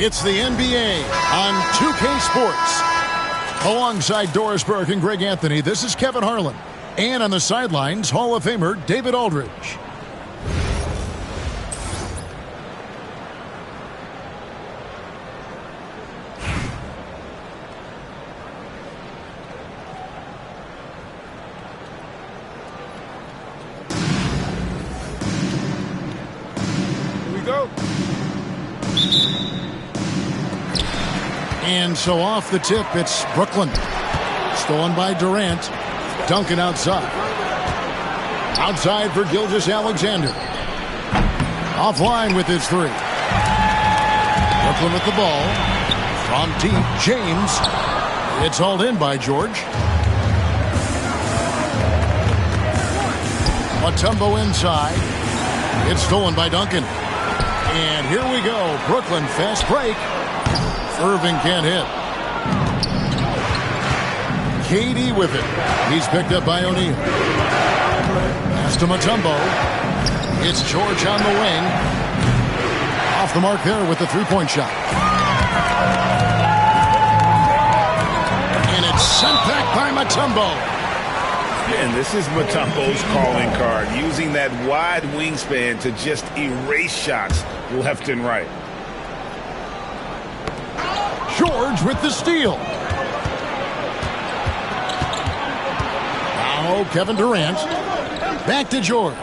It's the NBA on 2K Sports. Alongside Doris Burke and Greg Anthony, this is Kevin Harlan. And on the sidelines, Hall of Famer David Aldridge. Here we go. And so off the tip, it's Brooklyn. Stolen by Durant. Duncan outside. Outside for Gilgeous-Alexander. Offline with his three. Brooklyn with the ball. From deep, James. It's hauled in by George. Mutombo inside. It's stolen by Duncan. And here we go. Brooklyn fast break. Irving can't hit. KD with it. He's picked up by O'Neal. Pass to Mutombo. It's George on the wing. Off the mark there with the three-point shot. And it's sent back by Mutombo. And this is Mutombo's calling card, using that wide wingspan to just erase shots left and right. George with the steal. Now Kevin Durant. Back to George.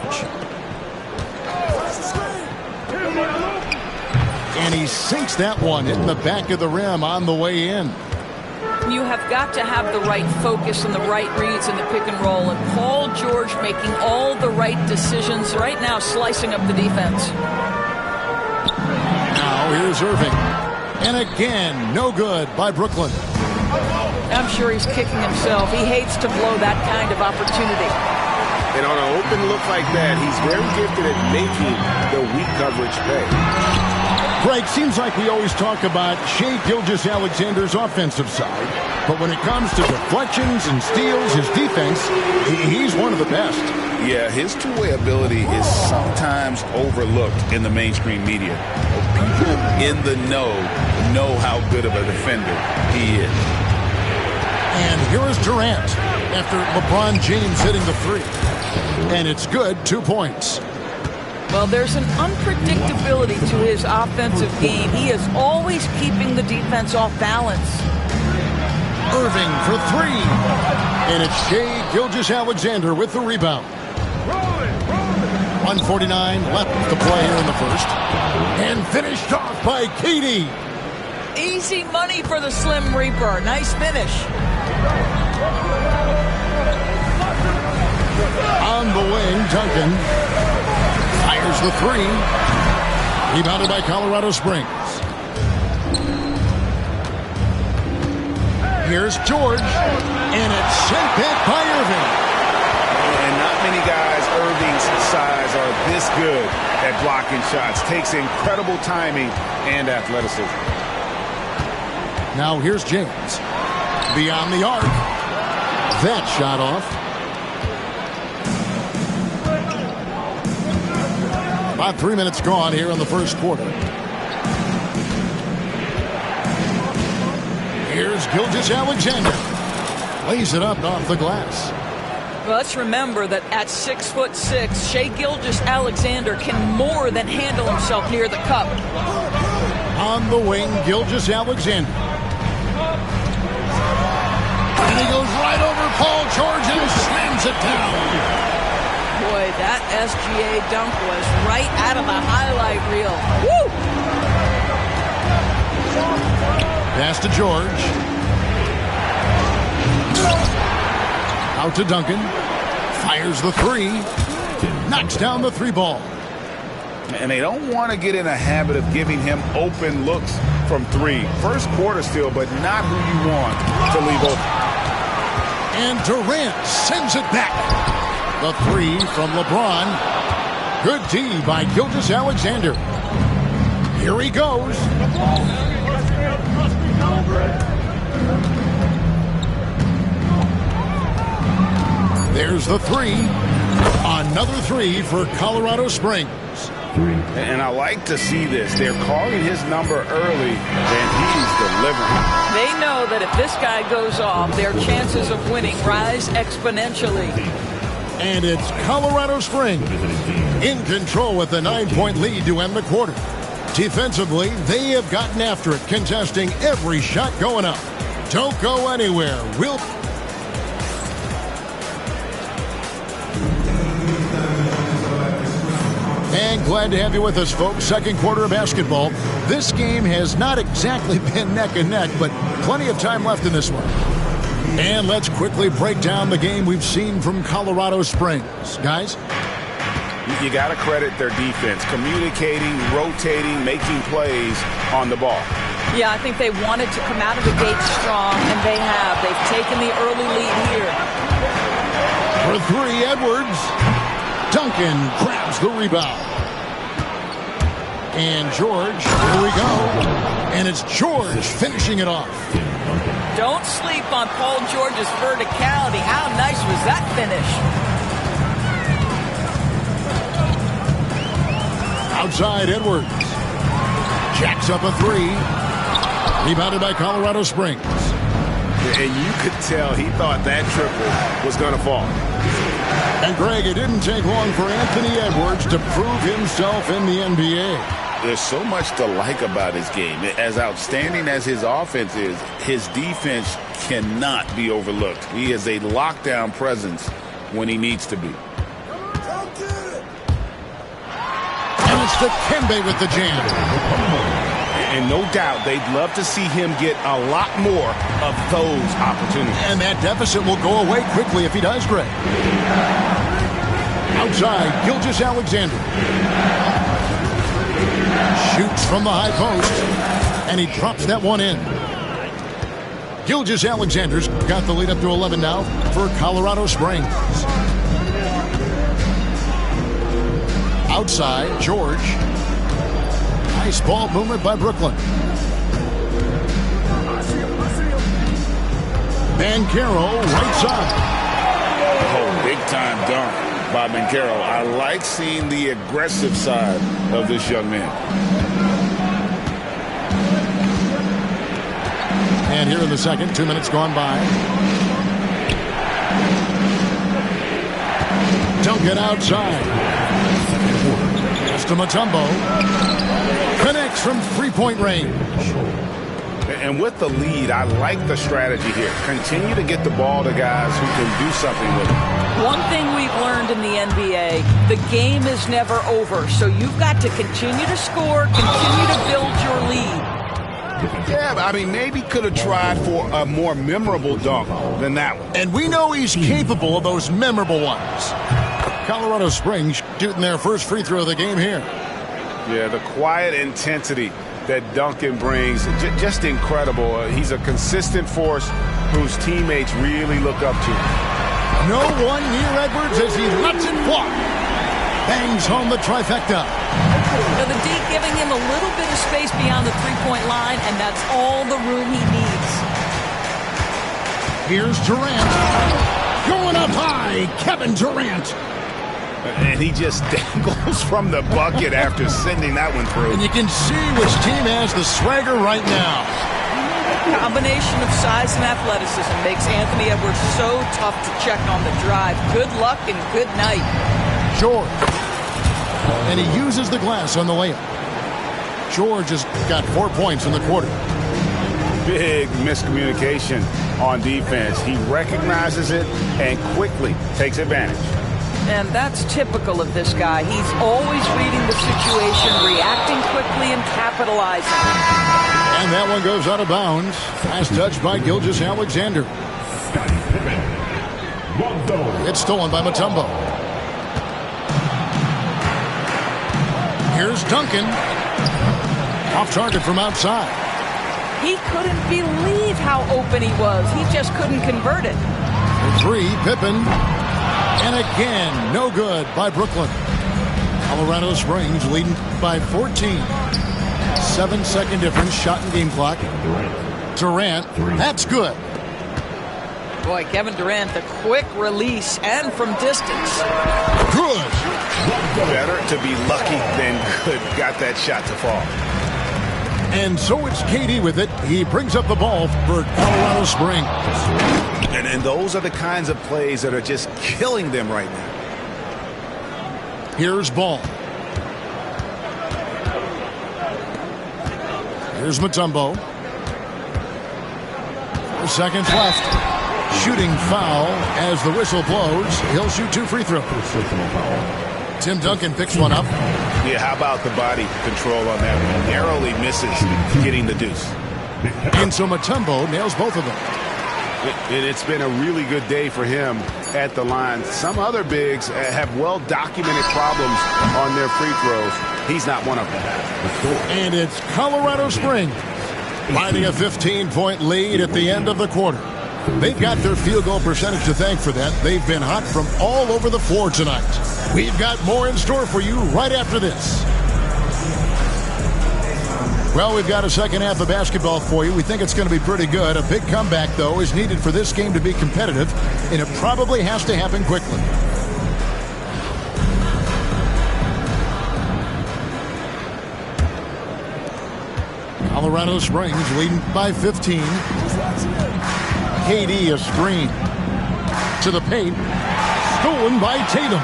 And he sinks that one, hitting the back of the rim on the way in. You have got to have the right focus and the right reads in the pick and roll. And Paul George making all the right decisions right now, slicing up the defense. Now here's Irving. And again, no good by Brooklyn. I'm sure he's kicking himself. He hates to blow that kind of opportunity. And on an open look like that, he's very gifted at making the weak coverage pay. Greg, seems like we always talk about Shai Gilgeous-Alexander's offensive side. But when it comes to deflections and steals, his defense, he's one of the best. Yeah, his two-way ability is sometimes overlooked in the mainstream media. People in the know how good of a defender he is. And here is Durant after LeBron James hitting the three. And it's good, 2 points. Well, there's an unpredictability to his offensive game. He is always keeping the defense off balance. Irving for three. And it's Shai Gilgeous-Alexander with the rebound. 1:49 left to play here in the first. And finished off by KD. Easy money for the Slim Reaper. Nice finish. On the wing, Duncan fires the three. Rebounded by Colorado Springs. Here's George. And it's sent back by Irving. And not many guys Irving's size are this good at blocking shots. Takes incredible timing and athleticism. Now here's James. Beyond the arc. That shot off. About 3 minutes gone here in the first quarter. Here's Gilgeous-Alexander. Lays it up off the glass. Well, let's remember that at 6'6", Shai Gilgeous-Alexander can more than handle himself near the cup. On the wing, Gilgeous-Alexander. And he goes right over Paul George and slams it down. Boy, that SGA dunk was right out of the highlight reel. Woo! Pass to George. Out to Duncan. Fires the three. Knocks down the three ball. And they don't want to get in a habit of giving him open looks from three. First quarter still, but not who you want to leave open. And Durant sends it back. The three from LeBron. Good D by Gilgeous-Alexander. Here he goes. There's the three. Another three for Colorado Springs. And I like to see this. They're calling his number early, and he's delivering. They know that if this guy goes off, their chances of winning rise exponentially. And it's Colorado Springs in control with a 9-point lead to end the quarter. Defensively, they have gotten after it, contesting every shot going up. Don't go anywhere. And glad to have you with us, folks. Second quarter of basketball. This game has not exactly been neck and neck, but plenty of time left in this one. And let's quickly break down the game we've seen from Colorado Springs. Guys? You got to credit their defense. Communicating, rotating, making plays on the ball. Yeah, I think they wanted to come out of the gate strong, and they have. They've taken the early lead here. For three, Edwards. Duncan grabs the rebound. And George, here we go. And it's George finishing it off. Don't sleep on Paul George's verticality. How nice was that finish? Outside, Edwards. Jacks up a three. Rebounded by Colorado Springs. And you could tell he thought that triple was going to fall. And Greg, it didn't take long for Anthony Edwards to prove himself in the NBA. There's so much to like about his game. As outstanding as his offense is, his defense cannot be overlooked. He is a lockdown presence when he needs to be. And it's Dikembe with the jam. And no doubt they'd love to see him get a lot more of those opportunities. And that deficit will go away quickly if he does, Greg. Outside, Gilgeous-Alexander. Shoots from the high post. And he drops that one in. Gilgeous-Alexander's got the lead up to 11 now for Colorado Springs. Outside, George. Nice ball movement by Brooklyn. Banchero, right side. Oh, big time dunk by Banchero. I like seeing the aggressive side of this young man. And here in the second, 2 minutes gone by. Duncan outside. Just to Mutombo. Connects from three-point range. And with the lead, I like the strategy here. Continue to get the ball to guys who can do something with it. One thing we've learned in the NBA, the game is never over. So you've got to continue to score, continue to build your lead. Yeah, but I mean, maybe could have tried for a more memorable dunk than that one. And we know he's capable of those memorable ones. Colorado Springs shooting their first free throw of the game here. Yeah, the quiet intensity that Duncan brings, just incredible. He's a consistent force whose teammates really look up to. No one near Edwards as he lets it fly. Bangs home the trifecta. Now the D giving him a little bit of space beyond the three-point line, and that's all the room he needs. Here's Durant. Going up high, Kevin Durant. And he just dangles from the bucket after sending that one through. And you can see which team has the swagger right now. Combination of size and athleticism makes Anthony Edwards so tough to check on the drive. Good luck and good night. George. And he uses the glass on the layup. George has got 4 points in the quarter. Big miscommunication on defense. He recognizes it and quickly takes advantage. And that's typical of this guy. He's always reading the situation, reacting quickly, and capitalizing. And that one goes out of bounds. Last touch by Gilgeous-Alexander. It's stolen by Mutombo. Here's Duncan. Off target from outside. He couldn't believe how open he was. He just couldn't convert it. For three, Pippen. And again, no good by Brooklyn. Colorado Springs leading by 14. 7-second difference, shot and game clock. Durant, that's good. Boy, Kevin Durant, the quick release and from distance. Good. Better to be lucky than good. Got that shot to fall. And so it's KD with it. He brings up the ball for Colorado Springs. And those are the kinds of plays that are just killing them right now. Here's Ball. Here's Mutombo. 4 seconds left. Shooting foul as the whistle blows. He'll shoot 2 free throws. Tim Duncan picks one up. Yeah, how about the body control on that one? Narrowly misses getting the deuce. And so Mutombo nails both of them. It's been a really good day for him at the line. Some other bigs have well-documented problems on their free throws. He's not one of them. And it's Colorado Springs finding a 15-point lead at the end of the quarter. They've got their field goal percentage to thank for that. They've been hot from all over the floor tonight. We've got more in store for you right after this. Well, we've got a second half of basketball for you. We think it's going to be pretty good. A big comeback, though, is needed for this game to be competitive, and it probably has to happen quickly. Colorado Springs leading by 15. KD a screen to the paint. Stolen by Tatum.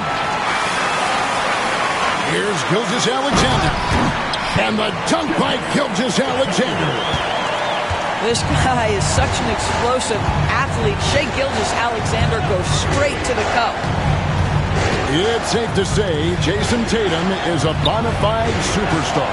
Here's Gilgeous-Alexander. And the dunk by Gilgeous-Alexander. This guy is such an explosive athlete. Shai Gilgeous-Alexander goes straight to the cup. It's safe to say Jason Tatum is a bona fide superstar.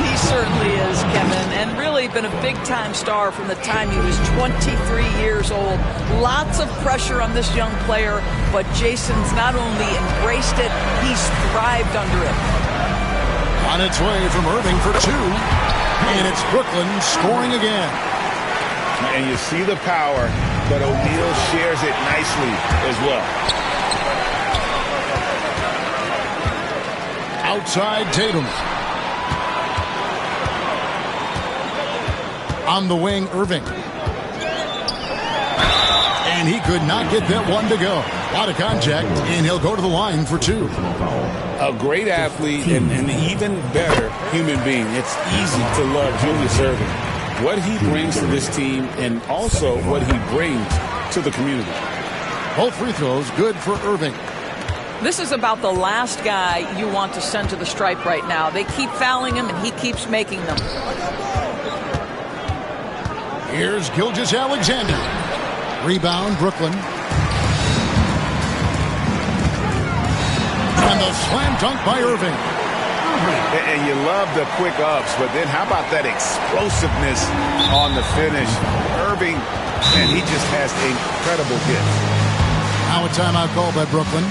He certainly is, Kevin, and really been a big-time star from the time he was 23 years old. Lots of pressure on this young player, but Jason's not only embraced it, he's thrived under it. On its way from Irving for 2. And it's Brooklyn scoring again. And you see the power, but O'Neal shares it nicely as well. Outside Tatum. On the wing, Irving. And he could not get that one to go. A lot of contact, and he'll go to the line for 2. A great athlete and an even better human being. It's easy to love Julius Irving. What he brings to this team and also what he brings to the community. Both free throws good for Irving. This is about the last guy you want to send to the stripe right now. They keep fouling him, and he keeps making them. Here's Gilgeous-Alexander. Rebound, Brooklyn. And the slam dunk by Irving. And you love the quick ups, but then how about that explosiveness on the finish? Irving, and he just has incredible hits. Now a timeout call by Brooklyn.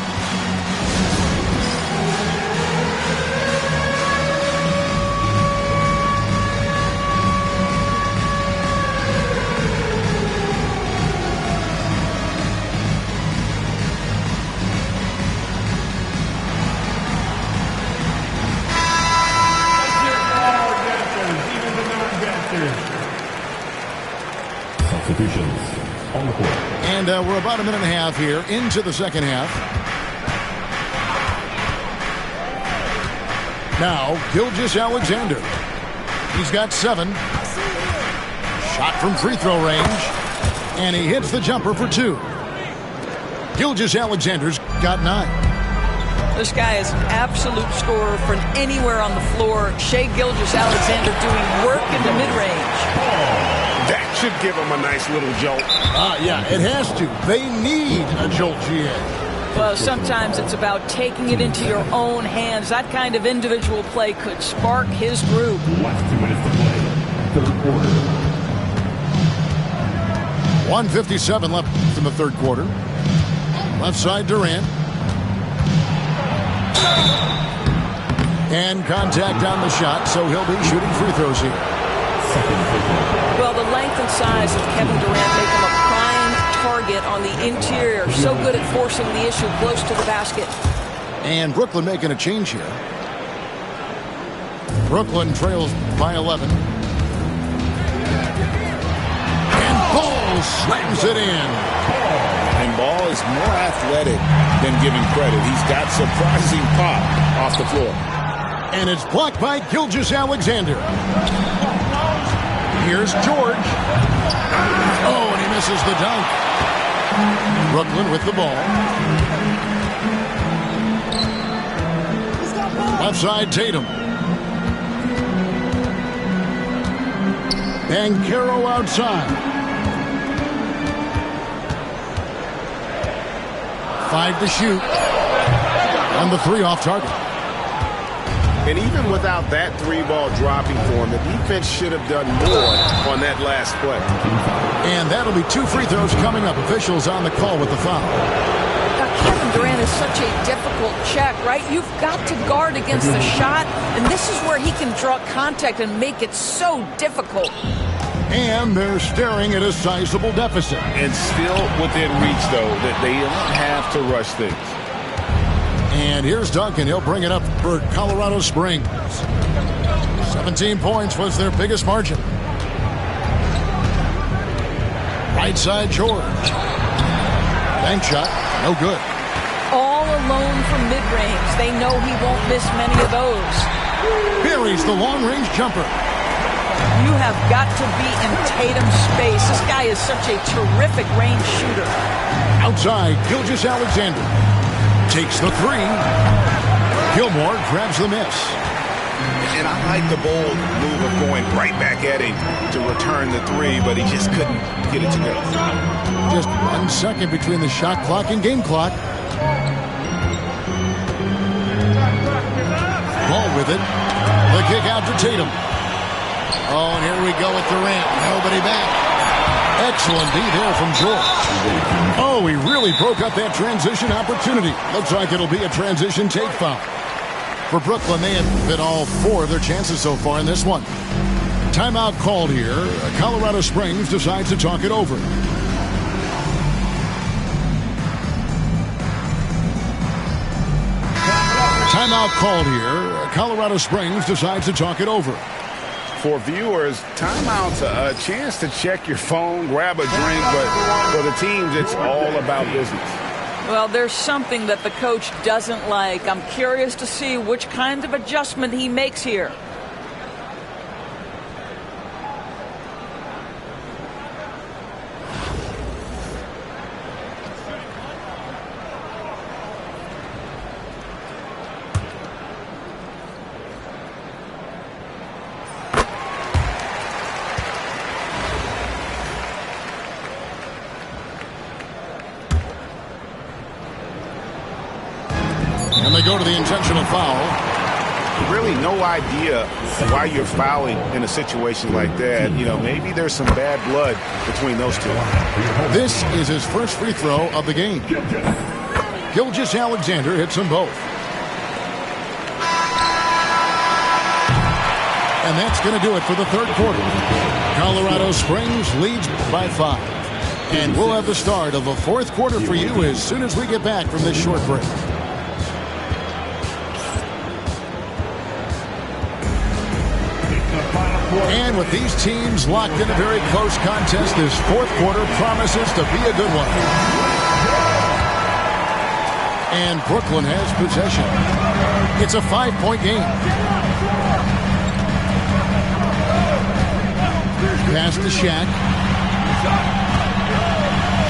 On the court. And we're about a minute and a half here into the second half. Now, Gilgeous-Alexander. He's got 7. Shot from free throw range. And he hits the jumper for 2. Gilgeous-Alexander's got 9. This guy is an absolute scorer from anywhere on the floor. Shai Gilgeous-Alexander doing work in the mid-range. That should give him a nice little jolt. Yeah, it has to. They need a jolt, GA. Well, sometimes it's about taking it into your own hands. That kind of individual play could spark his groove. Last 2 minutes to play. Third quarter. 1:57 left in the third quarter. Left side, Durant. And contact on the shot, so he'll be shooting free throws here. Well, the length and size of Kevin Durant make him a prime target on the interior. So good at forcing the issue close to the basket. And Brooklyn making a change here. Brooklyn trails by 11. And Ball slams it in. And Ball is more athletic than given credit. He's got surprising pop off the floor. And it's blocked by Gilgeous-Alexander. Here's George. Oh, and he misses the dunk. Brooklyn with the ball. Left side, Tatum. Banchero outside. 5 to shoot. And the 3 off target. And even without that 3-ball dropping for him, the defense should have done more on that last play. And that'll be 2 free throws coming up. Officials on the call with the foul. Now, Kevin Durant is such a difficult check, right? You've got to guard against the shot, and this is where he can draw contact and make it so difficult. And they're staring at a sizable deficit. And still within reach, though, that they don't have to rush things. And here's Duncan. He'll bring it up for Colorado Springs. 17 points was their biggest margin. Right side, George. Bank shot. No good. All alone from mid-range. They know he won't miss many of those. Buries the long-range jumper. You have got to be in Tatum's space. This guy is such a terrific range shooter. Outside, Gilgeous-Alexander. Takes the 3. Gilmore grabs the miss. And I like the bold move of going right back at him to return the 3, but he just couldn't get it to go. Just 1 second between the shot clock and game clock. Ball with it. The kick out to Tatum. Oh, and here we go with Durant. Nobody back. Excellent D there from George. Oh, he really broke up that transition opportunity. Looks like it'll be a transition take foul. For Brooklyn, they have hit all 4 of their chances so far in this one. Timeout called here. Colorado Springs decides to talk it over. Timeout called here. Colorado Springs decides to talk it over. For viewers, timeout's a chance to check your phone, grab a drink, but for the teams, it's all about business. Well, there's something that the coach doesn't like. I'm curious to see which kind of adjustment he makes here. And they go to the intentional foul. Really no idea why you're fouling in a situation like that. You know, maybe there's some bad blood between those two. This is his first free throw of the game. Gilgeous-Alexander hits them both. And that's going to do it for the third quarter. Colorado Springs leads by 5. And we'll have the start of the fourth quarter for you as soon as we get back from this short break. And with these teams locked in a very close contest, this fourth quarter promises to be a good one. And Brooklyn has possession. It's a 5-point game. Pass to Shaq.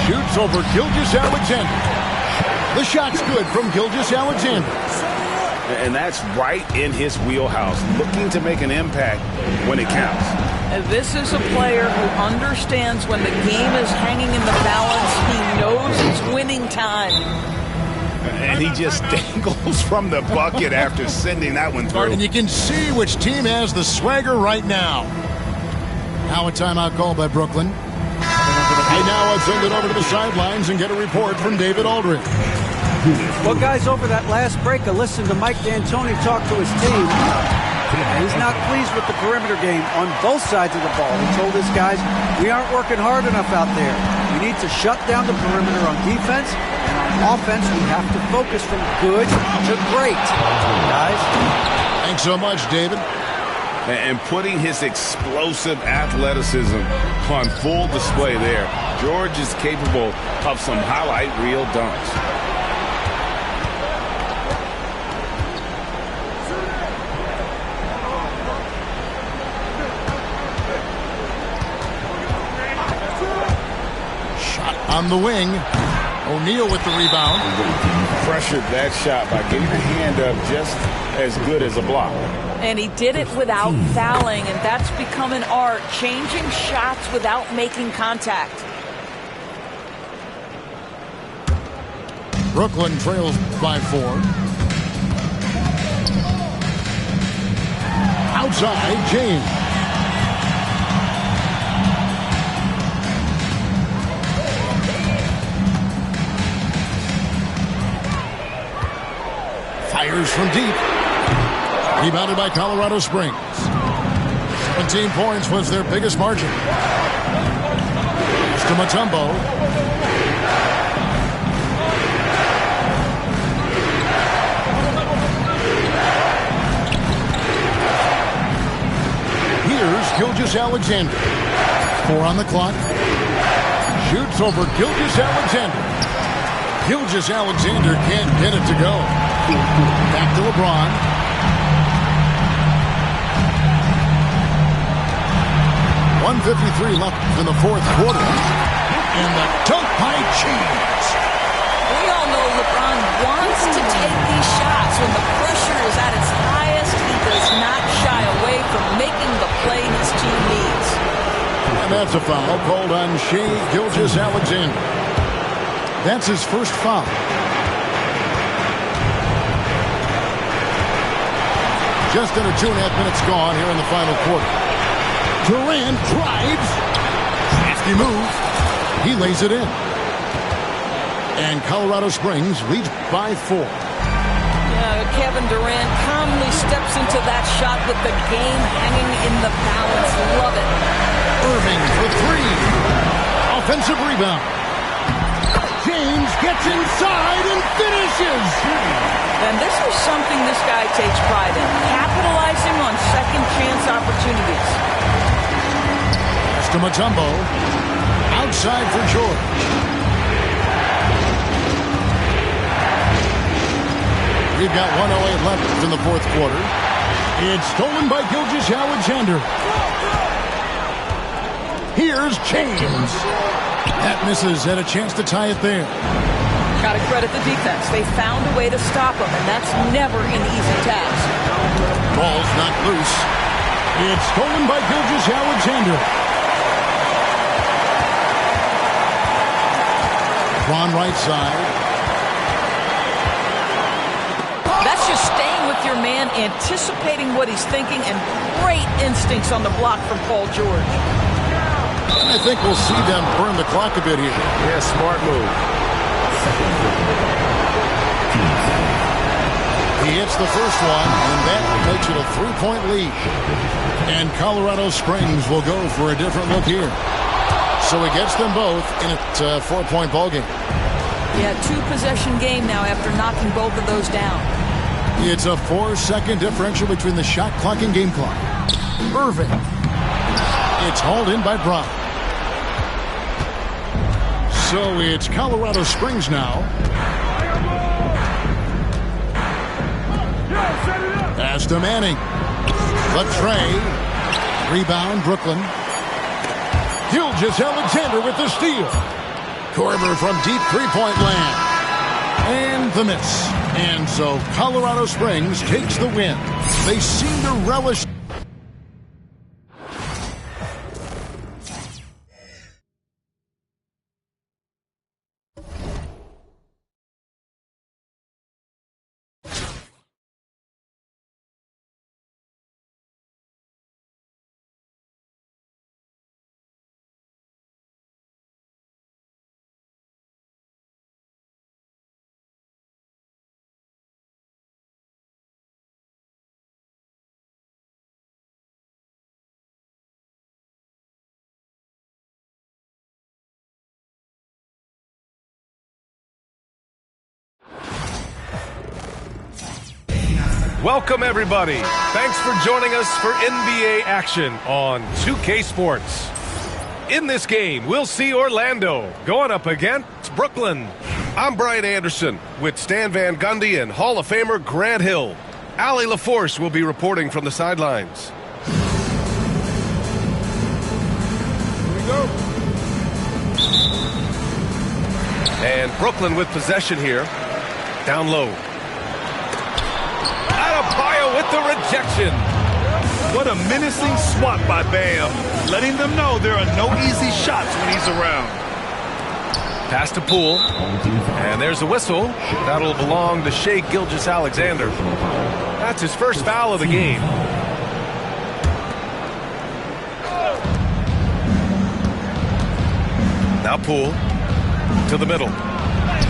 Shoots over Gilgeous-Alexander. The shot's good from Gilgeous-Alexander. And that's right in his wheelhouse, looking to make an impact when it counts. This is a player who understands when the game is hanging in the balance. He knows it's winning time. And he just dangles from the bucket after sending that one through. And you can see which team has the swagger right now. Now a timeout call by Brooklyn. And now I'll send it over to the sidelines and get a report from David Aldridge. Well, guys, over that last break, I listened to Mike D'Antoni talk to his team. He's not pleased with the perimeter game on both sides of the ball. He told his guys, we aren't working hard enough out there. We need to shut down the perimeter on defense, and on offense, we have to focus from good to great. Guys? Thanks so much, David. And putting his explosive athleticism on full display there. George is capable of some highlight reel dunks. On the wing, O'Neal with the rebound. Pressured that shot by getting a hand up just as good as a block. And he did it without fouling, and that's become an art, changing shots without making contact. Brooklyn trails by 4. Outside, James. Fires from deep. Rebounded by Colorado Springs. 17 points was their biggest margin. To Mutombo. Here's Gilgeous-Alexander. 4 on the clock. Shoots over Gilgeous-Alexander. Gilgeous-Alexander can't get it to go. Back to LeBron. 1:53 left in the fourth quarter. And the dunk by James. We all know LeBron wants to take these shots. When the pressure is at its highest, he does not shy away from making the play his team needs. And that's a foul called on Shai Gilgeous-Alexander. That's his first foul. Just under 2.5 minutes gone here in the final quarter. Durant drives. Nasty move. He lays it in. And Colorado Springs leads by 4. Kevin Durant calmly steps into that shot with the game hanging in the balance. Love it. Irving for 3. Offensive rebound. James gets inside and finishes. And this is something this guy takes pride in, capitalizing on second chance opportunities. To Mutombo. Outside for George. We've got 1:08 left in the fourth quarter. It's stolen by Gilgeous-Alexander. Here's James. That misses, and a chance to tie it there. Got to credit the defense. They found a way to stop him, and that's never an easy task. Ball's not loose. It's stolen by Gilgeous-Alexander. On right side. That's just staying with your man, anticipating what he's thinking, and great instincts on the block from Paul George. I think we'll see them burn the clock a bit here. Yeah, smart move. He hits the first one, and that makes it a 3-point lead. And Colorado Springs will go for a different look here. So he gets them both in a 4-point ballgame. Yeah, 2-possession game now after knocking both of those down. It's a 4-second differential between the shot clock and game clock. Irving. It's hauled in by Brown. So it's Colorado Springs now. Pass to Manning. Latrey. Rebound, Brooklyn. Gilgeous-Alexander with the steal. Korver from deep three-point land. And the miss. And so Colorado Springs takes the win. They seem to relish. Welcome, everybody. Thanks for joining us for NBA action on 2K Sports. In this game, we'll see Orlando going up against Brooklyn. I'm Brian Anderson with Stan Van Gundy and Hall of Famer Grant Hill. Allie LaForce will be reporting from the sidelines. Here we go. And Brooklyn with possession here. Down low. Adebayo with the rejection. What a menacing swat by Bam, letting them know there are no easy shots when he's around. Pass to Poole, and there's a whistle. That'll belong to Shai Gilgeous-Alexander. That's his first foul of the game. Now Poole to the middle.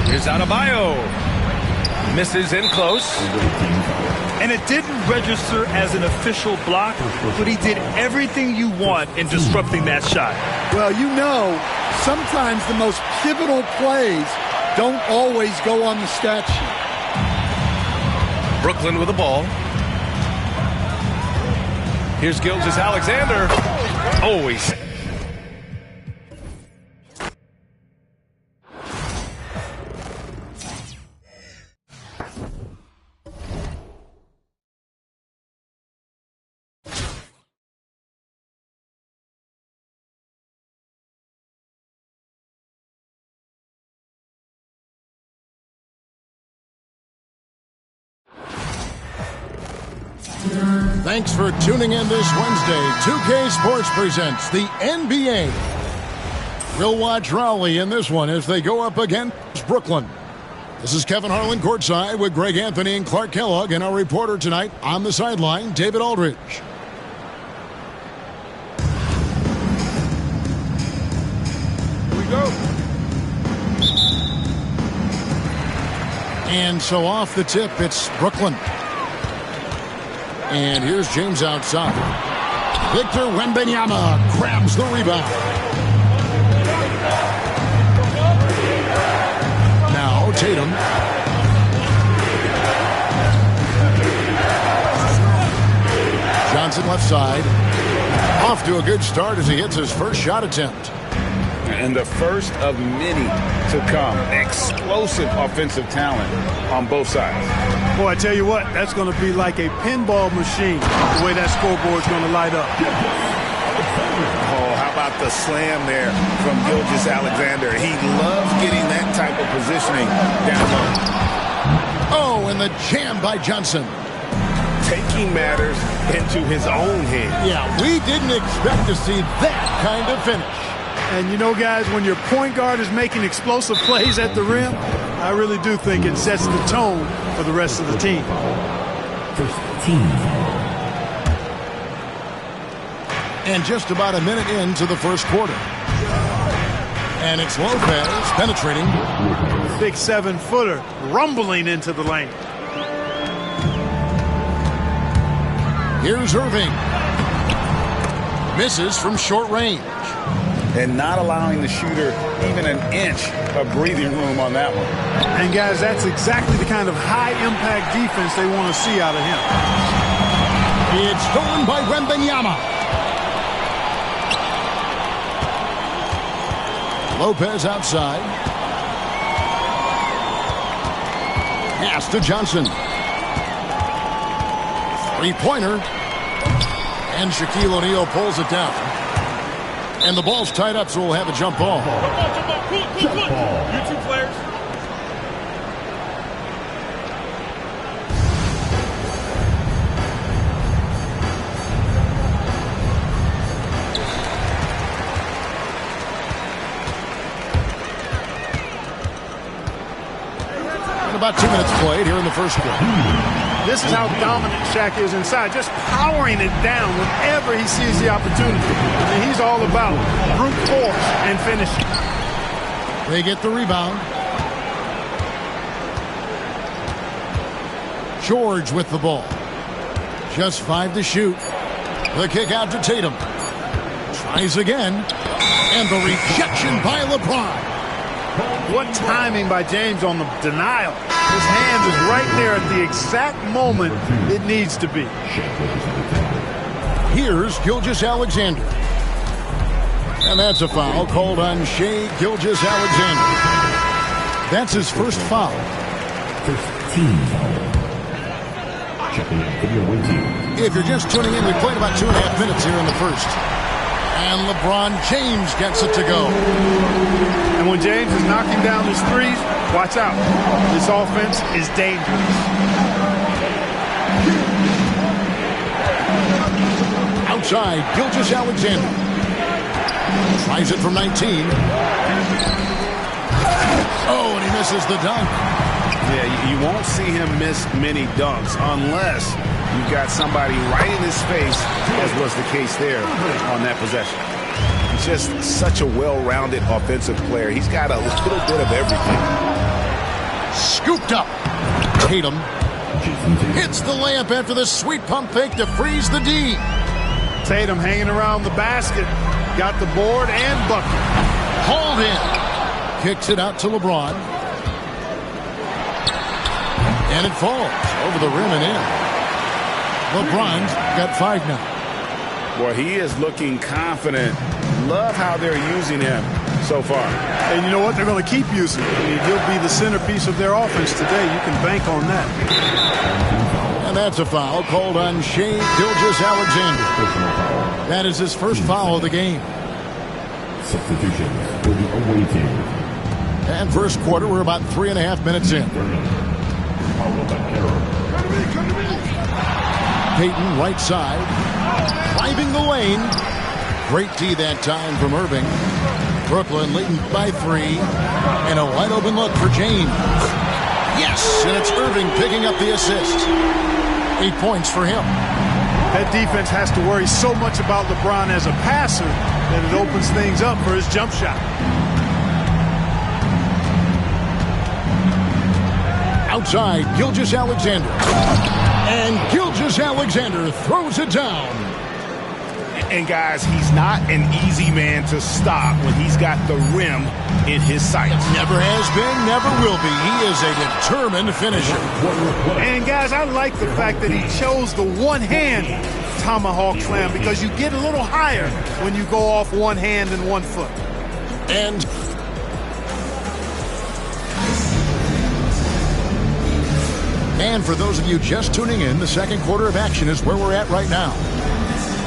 Here's Adebayo. Misses in close. And it didn't register as an official block, but he did everything you want in disrupting that shot. Well, you know, sometimes the most pivotal plays don't always go on the stat sheet. Brooklyn with the ball. Here's Gilgeous-Alexander. Oh, he's... Thanks for tuning in this Wednesday. 2K Sports presents the NBA. We'll watch Raleigh in this one as they go up against Brooklyn. This is Kevin Harlan courtside with Greg Anthony and Clark Kellogg, and our reporter tonight on the sideline, David Aldridge. Here we go. And so off the tip, it's Brooklyn. And here's James outside. Victor Wembanyama grabs the rebound. Now Tatum. Johnson left side. Off to a good start as he hits his first shot attempt. And the first of many to come. Explosive offensive talent on both sides. Boy, I tell you what, that's going to be like a pinball machine, the way that scoreboard's going to light up. Oh, how about the slam there from Gilgeous-Alexander? He loves getting that type of positioning down low. Oh, and the jam by Johnson. Taking matters into his own hands. Yeah, we didn't expect to see that kind of finish. And you know, guys, when your point guard is making explosive plays at the rim, I really do think it sets the tone for the rest of the team. And just about a minute into the first quarter. And it's Lopez penetrating. Big 7-footer rumbling into the lane. Here's Irving. Misses from short range. And not allowing the shooter even an inch of breathing room on that one. And, guys, that's exactly the kind of high-impact defense they want to see out of him. It's stolen by Wembanyama. Lopez outside. Pass to Johnson. Three-pointer. And Shaquille O'Neal pulls it down. And the ball's tied up, so we'll have a jump ball. Jump ball. You two players. And about 2 minutes played here in the first quarter. This is how dominant Shaq is inside, just powering it down whenever he sees the opportunity. I mean, he's all about brute force and finishing. They get the rebound. George with the ball. Just 5 to shoot. The kick out to Tatum. Tries again. And the rejection by LeBron. What timing by James on the denial. His hand is right there at the exact moment it needs to be. Here's Gilgeous-Alexander. And that's a foul called on Shai Gilgeous-Alexander. That's his first foul. First team foul. Checking in for the away team. If you're just tuning in, we played about 2.5 minutes here in the first. And LeBron James gets it to go. And when James is knocking down his threes, watch out. This offense is dangerous. Outside, Gilgeous-Alexander. Tries it from 19. Oh, and he misses the dunk. Yeah, you won't see him miss many dunks unless you've got somebody right in his face, as was the case there on that possession. He's just such a well-rounded offensive player. He's got a little bit of everything. Scooped up. Tatum hits the layup after the sweet pump fake to freeze the D. Tatum hanging around the basket. Got the board and bucket. Hauled in. Kicks it out to LeBron. And it falls over the rim and in. LeBron's got 5 now. Boy, he is looking confident. Love how they're using him so far. And you know what? They're going to keep using him. I mean, he'll be the centerpiece of their offense today. You can bank on that. And that's a foul called on Shai Gilgeous-Alexander. That is his first foul of the game. Substitution for the away team. And first quarter, we're about 3.5 minutes in. Peyton, right side. Driving the lane. Great D that time from Irving. Brooklyn leading by 3. And a wide open look for James. Yes, and it's Irving picking up the assist. 8 points for him. That defense has to worry so much about LeBron as a passer that it opens things up for his jump shot. Outside, Gilgeous-Alexander. And Gilgeous-Alexander throws it down. And guys, he's not an easy man to stop when he's got the rim in his sights. Never has been, never will be. He is a determined finisher. And guys, I like the fact that he chose the one-hand tomahawk slam because you get a little higher when you go off one hand and 1 foot. And for those of you just tuning in, the second quarter of action is where we're at right now.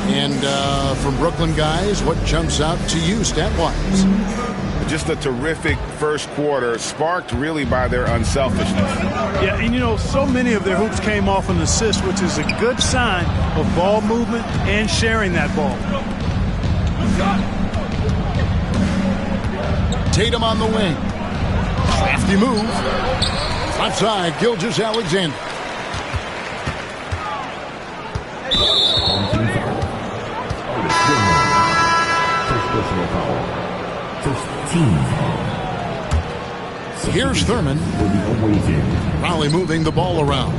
And from Brooklyn guys, what jumps out to you stat-wise? Just a terrific first quarter, sparked really by their unselfishness. Yeah, and you know, so many of their hoops came off an assist, which is a good sign of ball movement and sharing that ball. Tatum on the wing. Crafty move. Outside, Gilgeous-Alexander. First personal foul. First team foul. Here's Thurman. For the away team. Raleigh moving the ball around.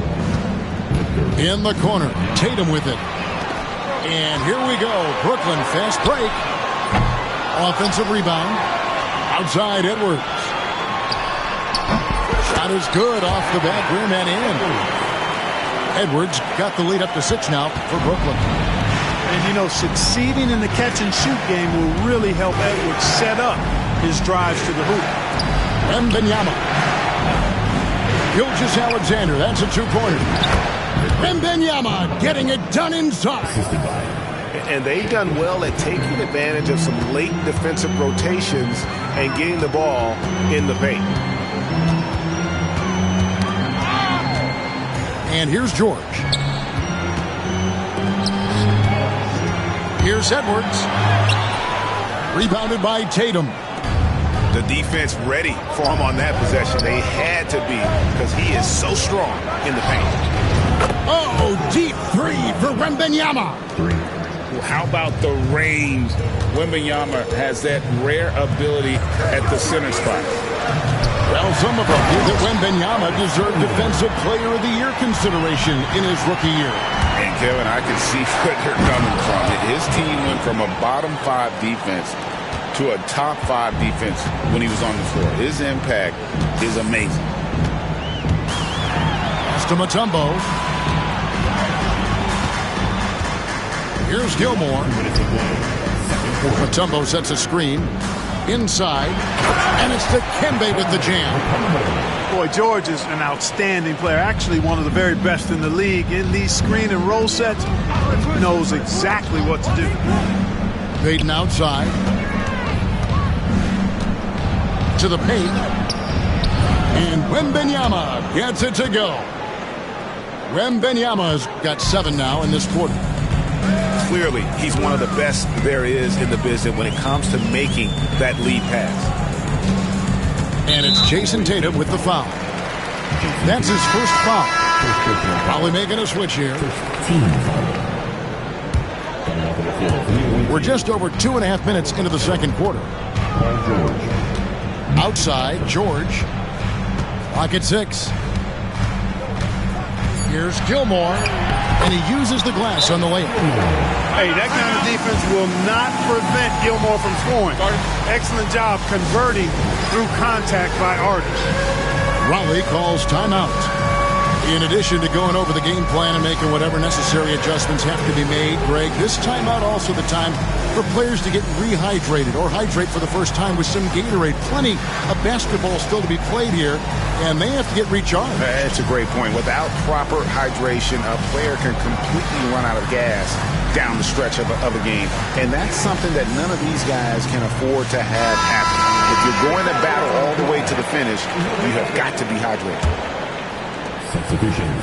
In the corner, Tatum with it. And here we go. Brooklyn, fast break. Offensive rebound. Outside, Edwards. Shot is good off the back rim and in. Edwards got the lead up to 6 now for Brooklyn. And, you know, succeeding in the catch-and-shoot game will really help Edwards set up his drives to the hoop. Wembanyama. Gilgeous-Alexander, that's a 2-pointer. Wembanyama getting it done inside. And they've done well at taking advantage of some late defensive rotations and getting the ball in the paint. And here's George. Here's Edwards. Rebounded by Tatum. The defense ready for him on that possession. They had to be because he is so strong in the paint. Oh, deep 3 for Wembanyama. How about the range? Wembanyama has that rare ability at the center spot. Well, some of them think that Wembanyama deserved Defensive Player of the Year consideration in his rookie year. And, Kevin, I can see where they're coming from. His team went from a bottom 5 defense to a top 5 defense when he was on the floor. His impact is amazing. Pass to Mutombo. Here's Gilmore. Mutombo sets a screen. Inside. And it's Dikembe with the jam. Boy, George is an outstanding player. Actually, one of the very best in the league. In these screen and roll sets, he knows exactly what to do. Payton outside. To the paint. And Wembanyama gets it to go. Wembanyama's got 7 now in this quarter. Clearly, he's one of the best there is in the business when it comes to making that lead pass. And it's Jason Tatum with the foul. That's his first foul. Probably making a switch here. We're just over 2.5 minutes into the second quarter. Outside, George. Clock at 6. Here's Gilmore, and he uses the glass on the layup. Hey, that kind of defense will not prevent Gilmore from scoring. Excellent job converting through contact by Artis. Raleigh calls timeout. In addition to going over the game plan and making whatever necessary adjustments have to be made, Greg, this timeout also the time for players to get rehydrated or hydrate for the first time with some Gatorade. Plenty of basketball still to be played here, and they have to get recharged. That's a great point. Without proper hydration, a player can completely run out of gas down the stretch of a game. And that's something that none of these guys can afford to have happen. If you're going to battle all the way to the finish, you have got to be hydrated.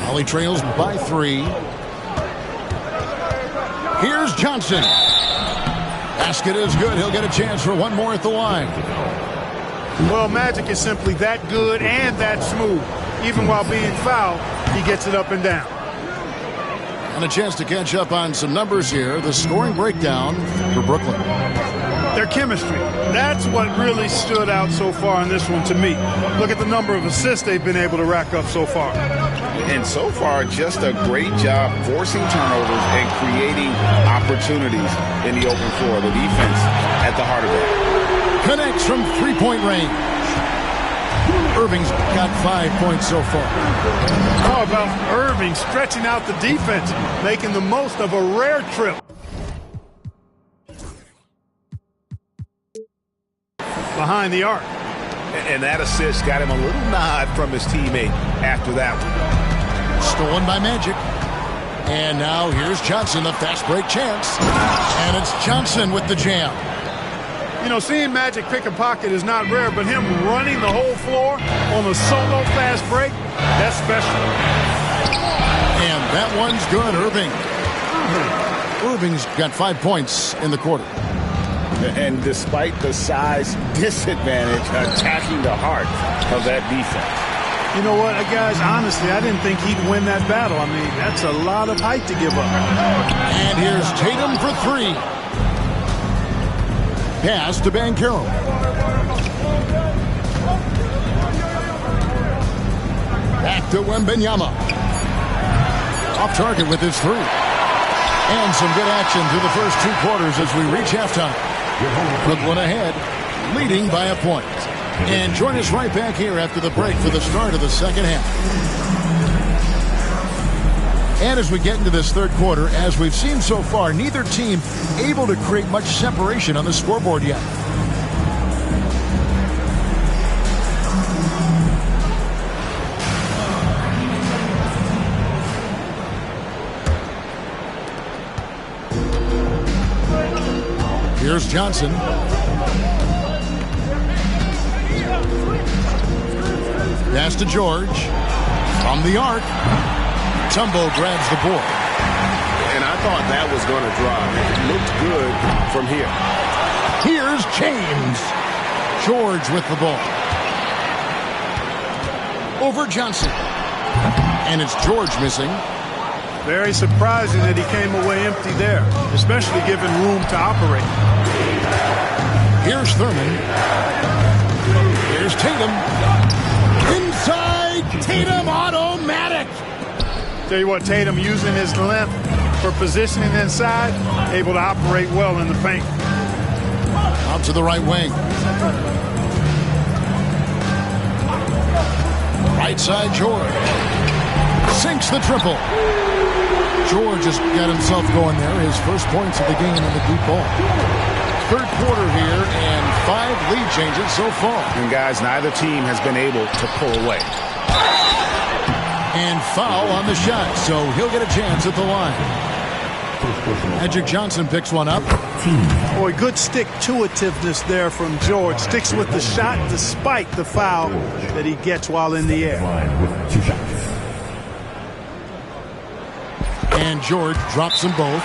Raleigh trails by 3. Here's Johnson. Basket is good. He'll get a chance for one more at the line. Well, Magic is simply that good and that smooth. Even while being fouled, he gets it up and down. And a chance to catch up on some numbers here. The scoring breakdown for Brooklyn. Their chemistry. That's what really stood out so far in this one to me. Look at the number of assists they've been able to rack up so far. And so far, just a great job forcing turnovers and creating opportunities in the open floor. The defense at the heart of it. Connects from three-point range. Irving's got 5 points so far. How about Irving stretching out the defense, making the most of a rare trip. Behind the arc. And that assist got him a little nod from his teammate after that one. Stolen by Magic. And now here's Johnson, the fast break chance. And it's Johnson with the jam. You know, seeing Magic pick a pocket is not rare, but him running the whole floor on a solo fast break, that's special. And that one's good, Irving. Irving's got 5 points in the quarter. And despite the size disadvantage, attacking the heart of that defense. You know what, guys, honestly, I didn't think he'd win that battle. I mean, that's a lot of height to give up. And here's Tatum for 3. Pass to Banchero. Back to Wembanyama. Off target with his 3. And some good action through the first 2 quarters as we reach halftime. Brooklyn ahead, leading by a point. And join us right back here after the break for the start of the second half. And as we get into this third quarter, as we've seen so far, neither team able to create much separation on the scoreboard yet. Here's Johnson. Pass to George. From the arc. Tumbo grabs the board. And I thought that was going to drop. It looked good from here. Here's James. George with the ball. Over Johnson. And it's George missing. Very surprising that he came away empty there, especially given room to operate. Here's Thurman. Here's Tatum. Inside, Tatum automatic. Tell you what, Tatum using his length for positioning inside, able to operate well in the paint. Out to the right wing. Right side, George. Sinks the triple. George has got himself going there. His first points of the game on the deep ball. third quarter here and 5 lead changes so far. And guys, neither team has been able to pull away. And foul on the shot, so he'll get a chance at the line. Magic Johnson picks one up. Boy, good stick-to-itiveness there from George. Sticks with the shot despite the foul that he gets while in the air. And George drops them both.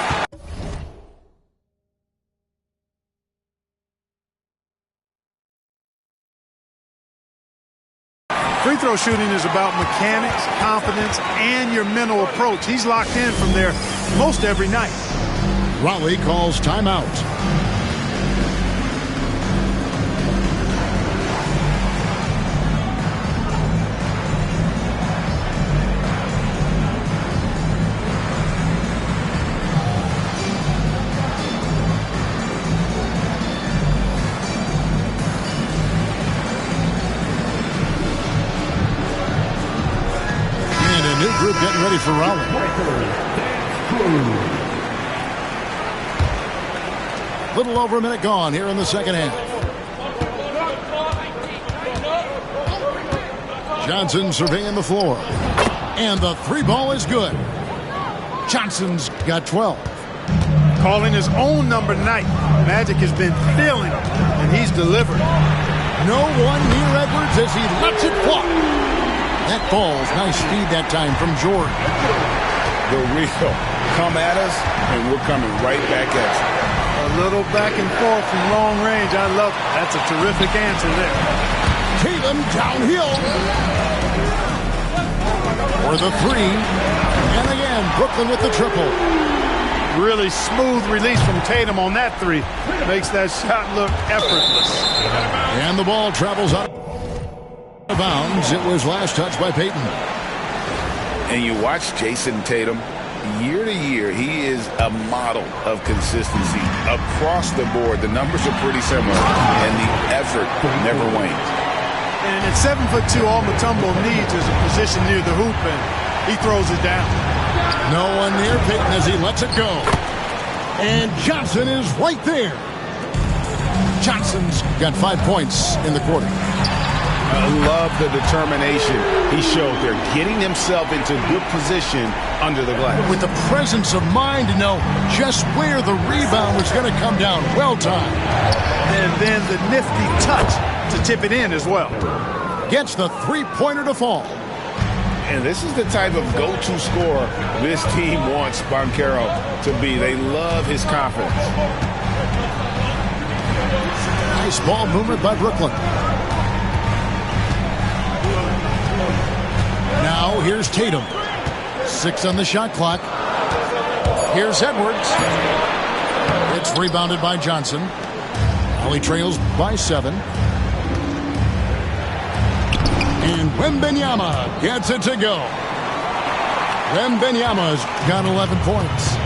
Free throw shooting is about mechanics, confidence, and your mental approach. He's locked in from there most every night. Raleigh calls timeout. New group getting ready for Raleigh. Little over a minute gone here in the second half. Johnson surveying the floor. And the 3 ball is good. Johnson's got 12. Calling his own number night. Magic has been feeling him, and he's delivered. No one near Edwards as he lets it fly. That ball's nice speed that time from George. The real come at us, and we're coming right back at you. A little back and forth from long range. I love it. That's a terrific answer there. Tatum downhill. For the 3. And again, Brooklyn with the triple. Really smooth release from Tatum on that 3. Makes that shot look effortless. And the ball travels out of bounds. It was last touched by Payton. And you watch Jason Tatum, year to year, he is a model of consistency. Across the board, the numbers are pretty similar, and the effort never wanes. And at 7'2", all Mutombo needs is a position near the hoop, and he throws it down. No one near Payton as he lets it go. And Johnson is right there. Johnson's got 5 points in the quarter. I love the determination he showed there, getting himself into good position under the glass. With the presence of mind to know just where the rebound was going to come down. Well timed. And then the nifty touch to tip it in as well. Gets the 3-pointer to fall. And this is the type of go-to scorer this team wants Banchero to be. They love his confidence. Nice ball movement by Brooklyn. Now here's Tatum. 6 on the shot clock. Here's Edwards. It's rebounded by Johnson. Raleigh trails by 7. And Wembanyama gets it to go. Wembanyama's got 11 points.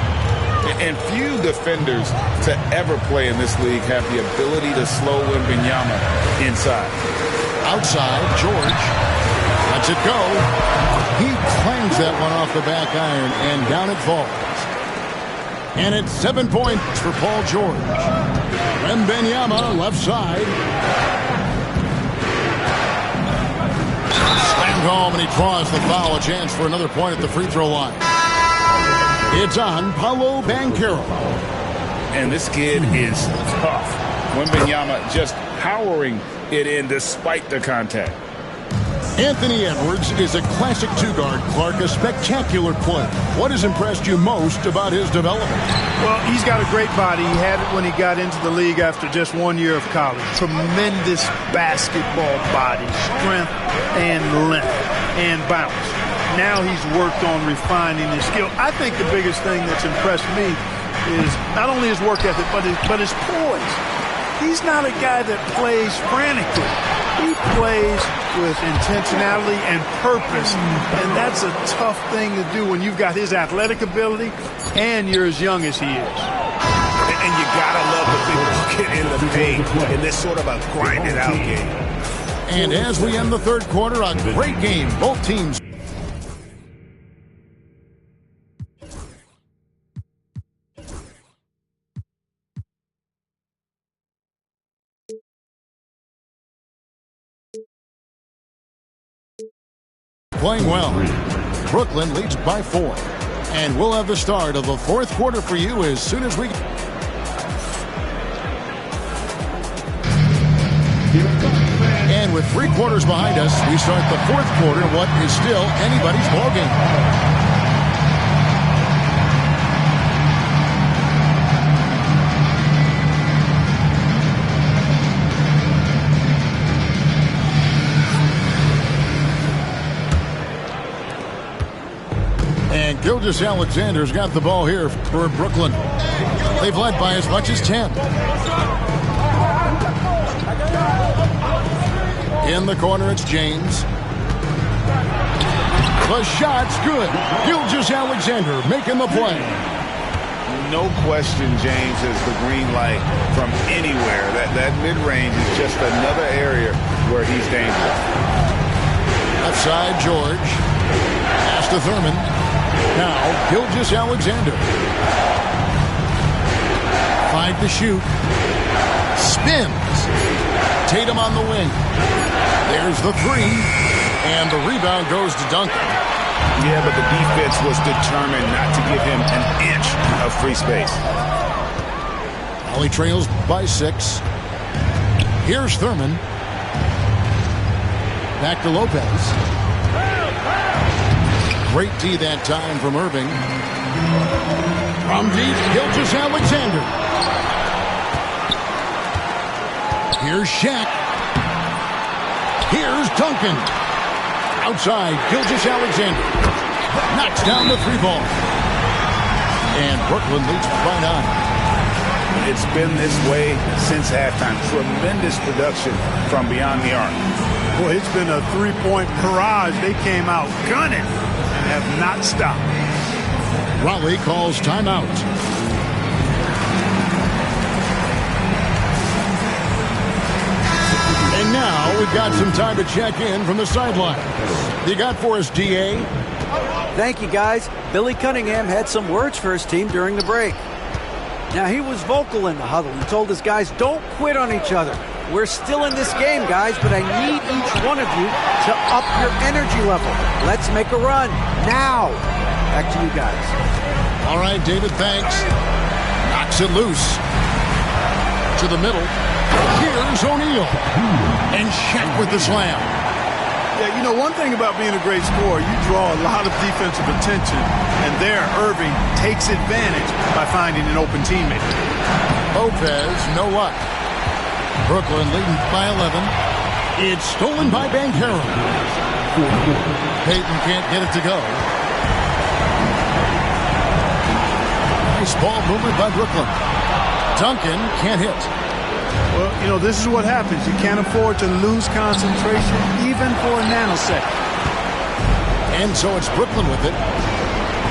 And few defenders to ever play in this league have the ability to slow Wembanyama inside. Outside, George lets it go. He clangs that one off the back iron, and down it falls. And it's 7 points for Paul George. Wembanyama left side. Slammed home, and he draws the foul. A chance for another point at the free throw line. It's on Paolo Banchero. And this kid is tough. Wembanyama just powering it in despite the contact. Anthony Edwards is a classic 2-guard. Clark, a spectacular player. What has impressed you most about his development? Well, he's got a great body. He had it when he got into the league after just 1 year of college. Tremendous basketball body, strength and length and bounce. Now he's worked on refining his skill. I think the biggest thing that's impressed me is not only his work ethic, but his poise. He's not a guy that plays frantically. He plays with intentionality and purpose, and that's a tough thing to do when you've got his athletic ability and you're as young as he is. And you gotta love the big bucket in the paint in this sort of a grinded-out game. And as we end the third quarter, a great game. Both teams playing well. Brooklyn leads by 4. And we'll have the start of the fourth quarter for you as soon as we... And with 3 quarters behind us, we start the fourth quarter, what is still anybody's ballgame. And Gilgeous-Alexander's got the ball here for Brooklyn. They've led by as much as 10. In the corner, it's James. The shot's good. Gilgeous-Alexander making the play. No question, James has the green light from anywhere. That mid-range is just another area where he's dangerous. Left side, George. Pass to Thurman. Now, Gilgeous-Alexander. 5 to shoot. Spins. Tatum on the wing. There's the 3. And the rebound goes to Duncan. Yeah, but the defense was determined not to give him an inch of free space. Valley trails by 6. Here's Thurman. Back to Lopez. Great D that time from Irving. From deep, Gilgeous-Alexander. Here's Shaq. Here's Duncan. Outside, Gilgeous-Alexander. Knocks down the 3 ball. And Brooklyn leads by 9. It's been this way since halftime. Tremendous production from beyond the arc. Boy, it's been a 3-point barrage. They came out gunning and have not stopped. Raleigh calls timeout. And now we've got some time to check in from the sideline. You got for us, DA? Thank you, guys. Billy Cunningham had some words for his team during the break. Now, he was vocal in the huddle. He told his guys, don't quit on each other. We're still in this game, guys, but I need each one of you to up your energy level. Let's make a run now. Back to you guys. All right, David, thanks. Knocks it loose. To the middle. Here's O'Neal. And Shaq with the slam. Yeah, you know, one thing about being a great scorer, you draw a lot of defensive attention, and there Irving takes advantage by finding an open teammate. Lopez, no luck. Brooklyn leading by 11. It's stolen by Banchero. Payton can't get it to go. Nice ball movement by Brooklyn. Duncan can't hit. Well, you know, this is what happens. You can't afford to lose concentration even for a nanosecond. And so it's Brooklyn with it.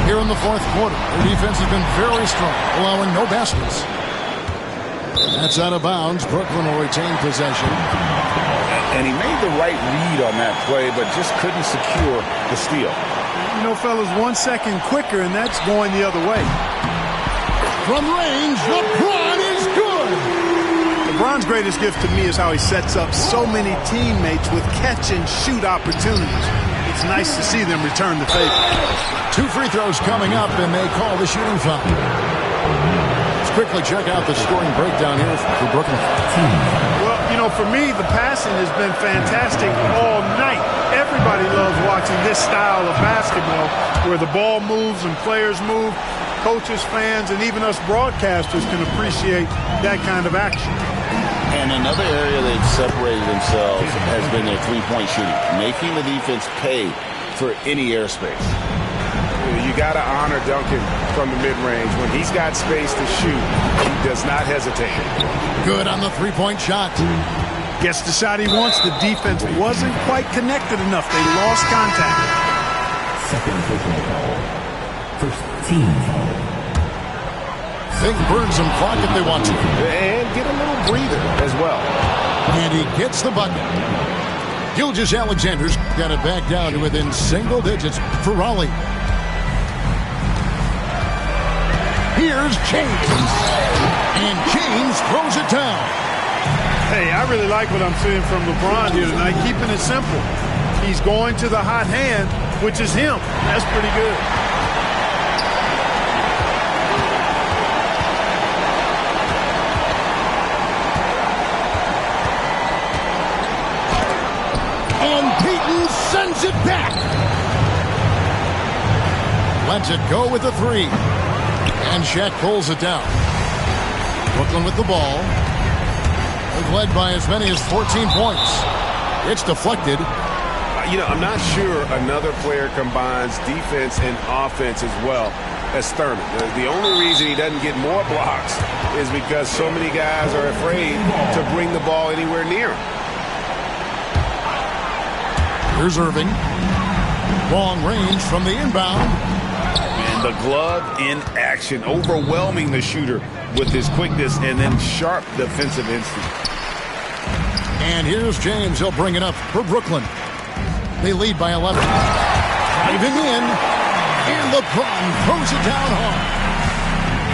Here in the fourth quarter, their defense has been very strong, allowing no baskets. That's out of bounds. Brooklyn will retain possession. And he made the right read on that play, but just couldn't secure the steal. You know, fellas, 1 second quicker, and that's going the other way. From range, LeBron is good. LeBron's greatest gift to me is how he sets up so many teammates with catch-and-shoot opportunities. It's nice to see them return the favor. 2 free throws coming up, and they call the shooting foul. Let's quickly check out the scoring breakdown here for Brooklyn. Well, you know, for me, the passing has been fantastic all night. Everybody loves watching this style of basketball where the ball moves and players move. Coaches, fans, and even us broadcasters can appreciate that kind of action. And another area they've separated themselves has been their three-point shooting, making the defense pay for any airspace. You got to honor Duncan from the mid-range. When he's got space to shoot, he does not hesitate. Good on the three-point shot. Gets the shot he wants. The defense wasn't quite connected enough. They lost contact. Second personal foul. First team foul. They burn some clock if they want to. And get a little breather as well. And he gets the bucket. Gilgeous-Alexander's got it back down to within single digits for Raleigh. Here's James. And James throws it down. Hey, I really like what I'm seeing from LeBron here tonight, keeping it simple. He's going to the hot hand which is him. That's pretty good. And Peyton sends it back. Lets it go with a three. And Shaq pulls it down. Brooklyn with the ball. They've led by as many as 14 points. It's deflected. I'm not sure another player combines defense and offense as well as Thurman. The only reason he doesn't get more blocks is because so many guys are afraid to bring the ball anywhere near him. Here's Irving. Long range from the inbound. And the glove in action, overwhelming the shooter with his quickness and then sharp defensive instinct. And here's James. He'll bring it up for Brooklyn. They lead by 11. Driving in. And LeBron throws it down hard.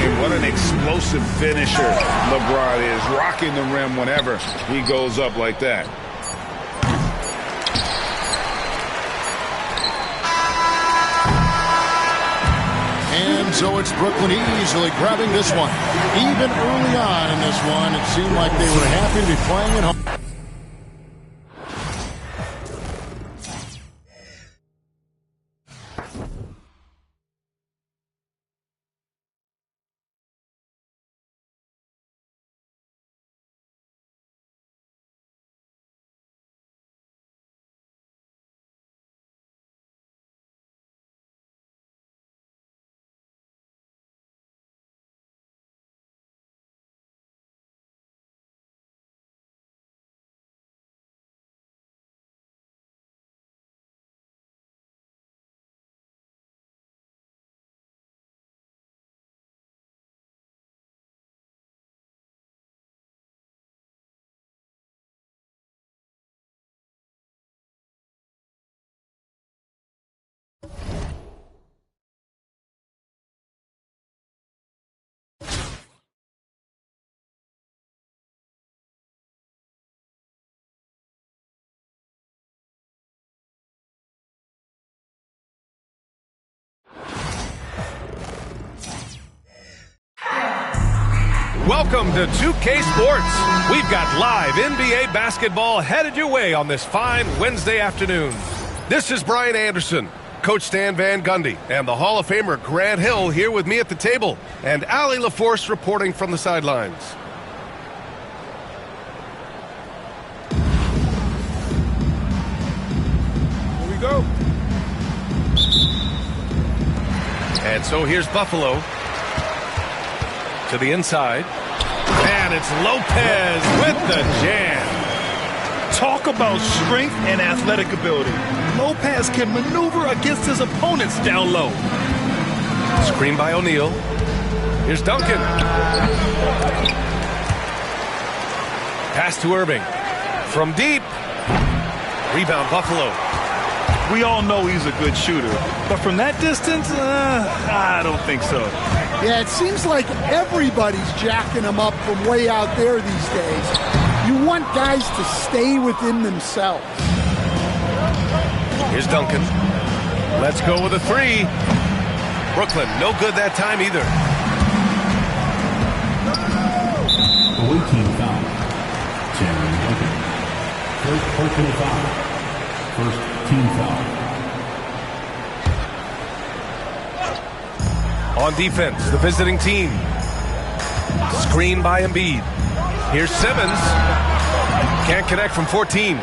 And what an explosive finisher LeBron is, rocking the rim whenever he goes up like that. And so it's Brooklyn easily grabbing this one. Even early on in this one, it seemed like they were happy to be playing at home. Welcome to 2K Sports. We've got live NBA basketball headed your way on this fine Wednesday afternoon. This is Brian Anderson, Coach Stan Van Gundy, and the Hall of Famer Grant Hill here with me at the table, and Allie LaForce reporting from the sidelines. Here we go. And so here's Buffalo to the inside. And it's Lopez with the jam. Talk about strength and athletic ability. Lopez can maneuver against his opponents down low. Screen by O'Neal. Here's Duncan. Pass to Irving. From deep. Rebound Buffalo. We all know he's a good shooter, but from that distance, I don't think so. Yeah, it seems like everybody's jacking him up from way out there these days. You want guys to stay within themselves. Here's Duncan. Let's go with a three. Brooklyn, no good that time either. Away team foul. Cameron Duncan. First personal foul. First team foul. On defense, the visiting team. Screen by Embiid. Here's Simmons. Can't connect from 14.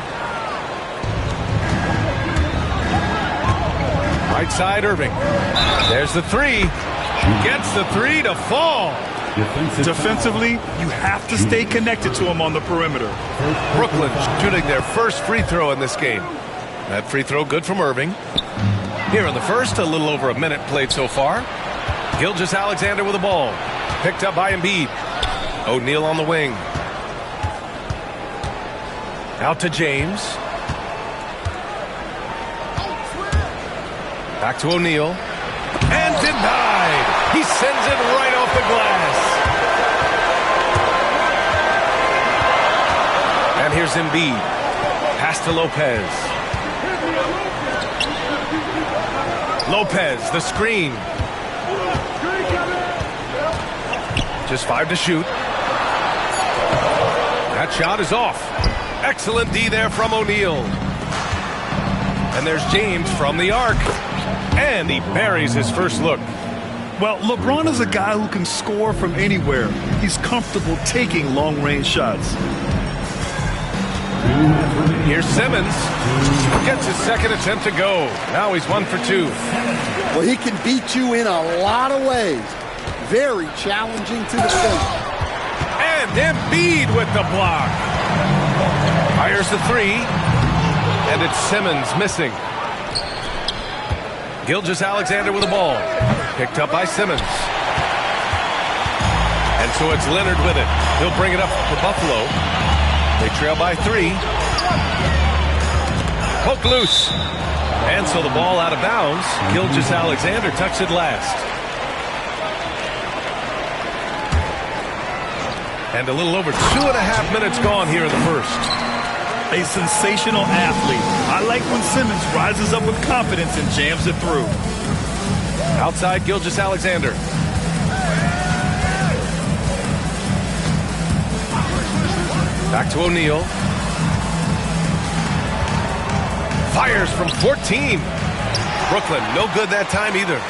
Right side, Irving. There's the three. Gets the three to fall. Defensively, you have to stay connected to him on the perimeter. Brooklyn shooting their first free throw in this game. That free throw good from Irving. Here in the first, a little over a minute played so far. Gilgeous-Alexander with the ball. Picked up by Embiid. O'Neal on the wing. Out to James. Back to O'Neal. And denied. He sends it right off the glass. And here's Embiid. Pass to Lopez. Lopez, the screen. Just 5 to shoot. That shot is off. Excellent D there from O'Neal. And there's James from the arc. And he buries his first look. Well, LeBron is a guy who can score from anywhere. He's comfortable taking long-range shots. Here's Simmons. Gets his second attempt to go. Now he's 1 for 2. Well, he can beat you in a lot of ways. Very challenging to defend. And Embiid with the block. Fires the 3. And it's Simmons missing. Gilgeous-Alexander with the ball. Picked up by Simmons. And so it's Leonard with it. He'll bring it up for Buffalo. They trail by 3. Poke loose. And so the ball out of bounds. Gilgeous-Alexander tucks it last. And a little over 2.5 minutes gone here in the first. A sensational athlete. I like when Simmons rises up with confidence and jams it through. Outside Gilgeous-Alexander. Back to O'Neal. Fires from 14. Brooklyn, no good that time either.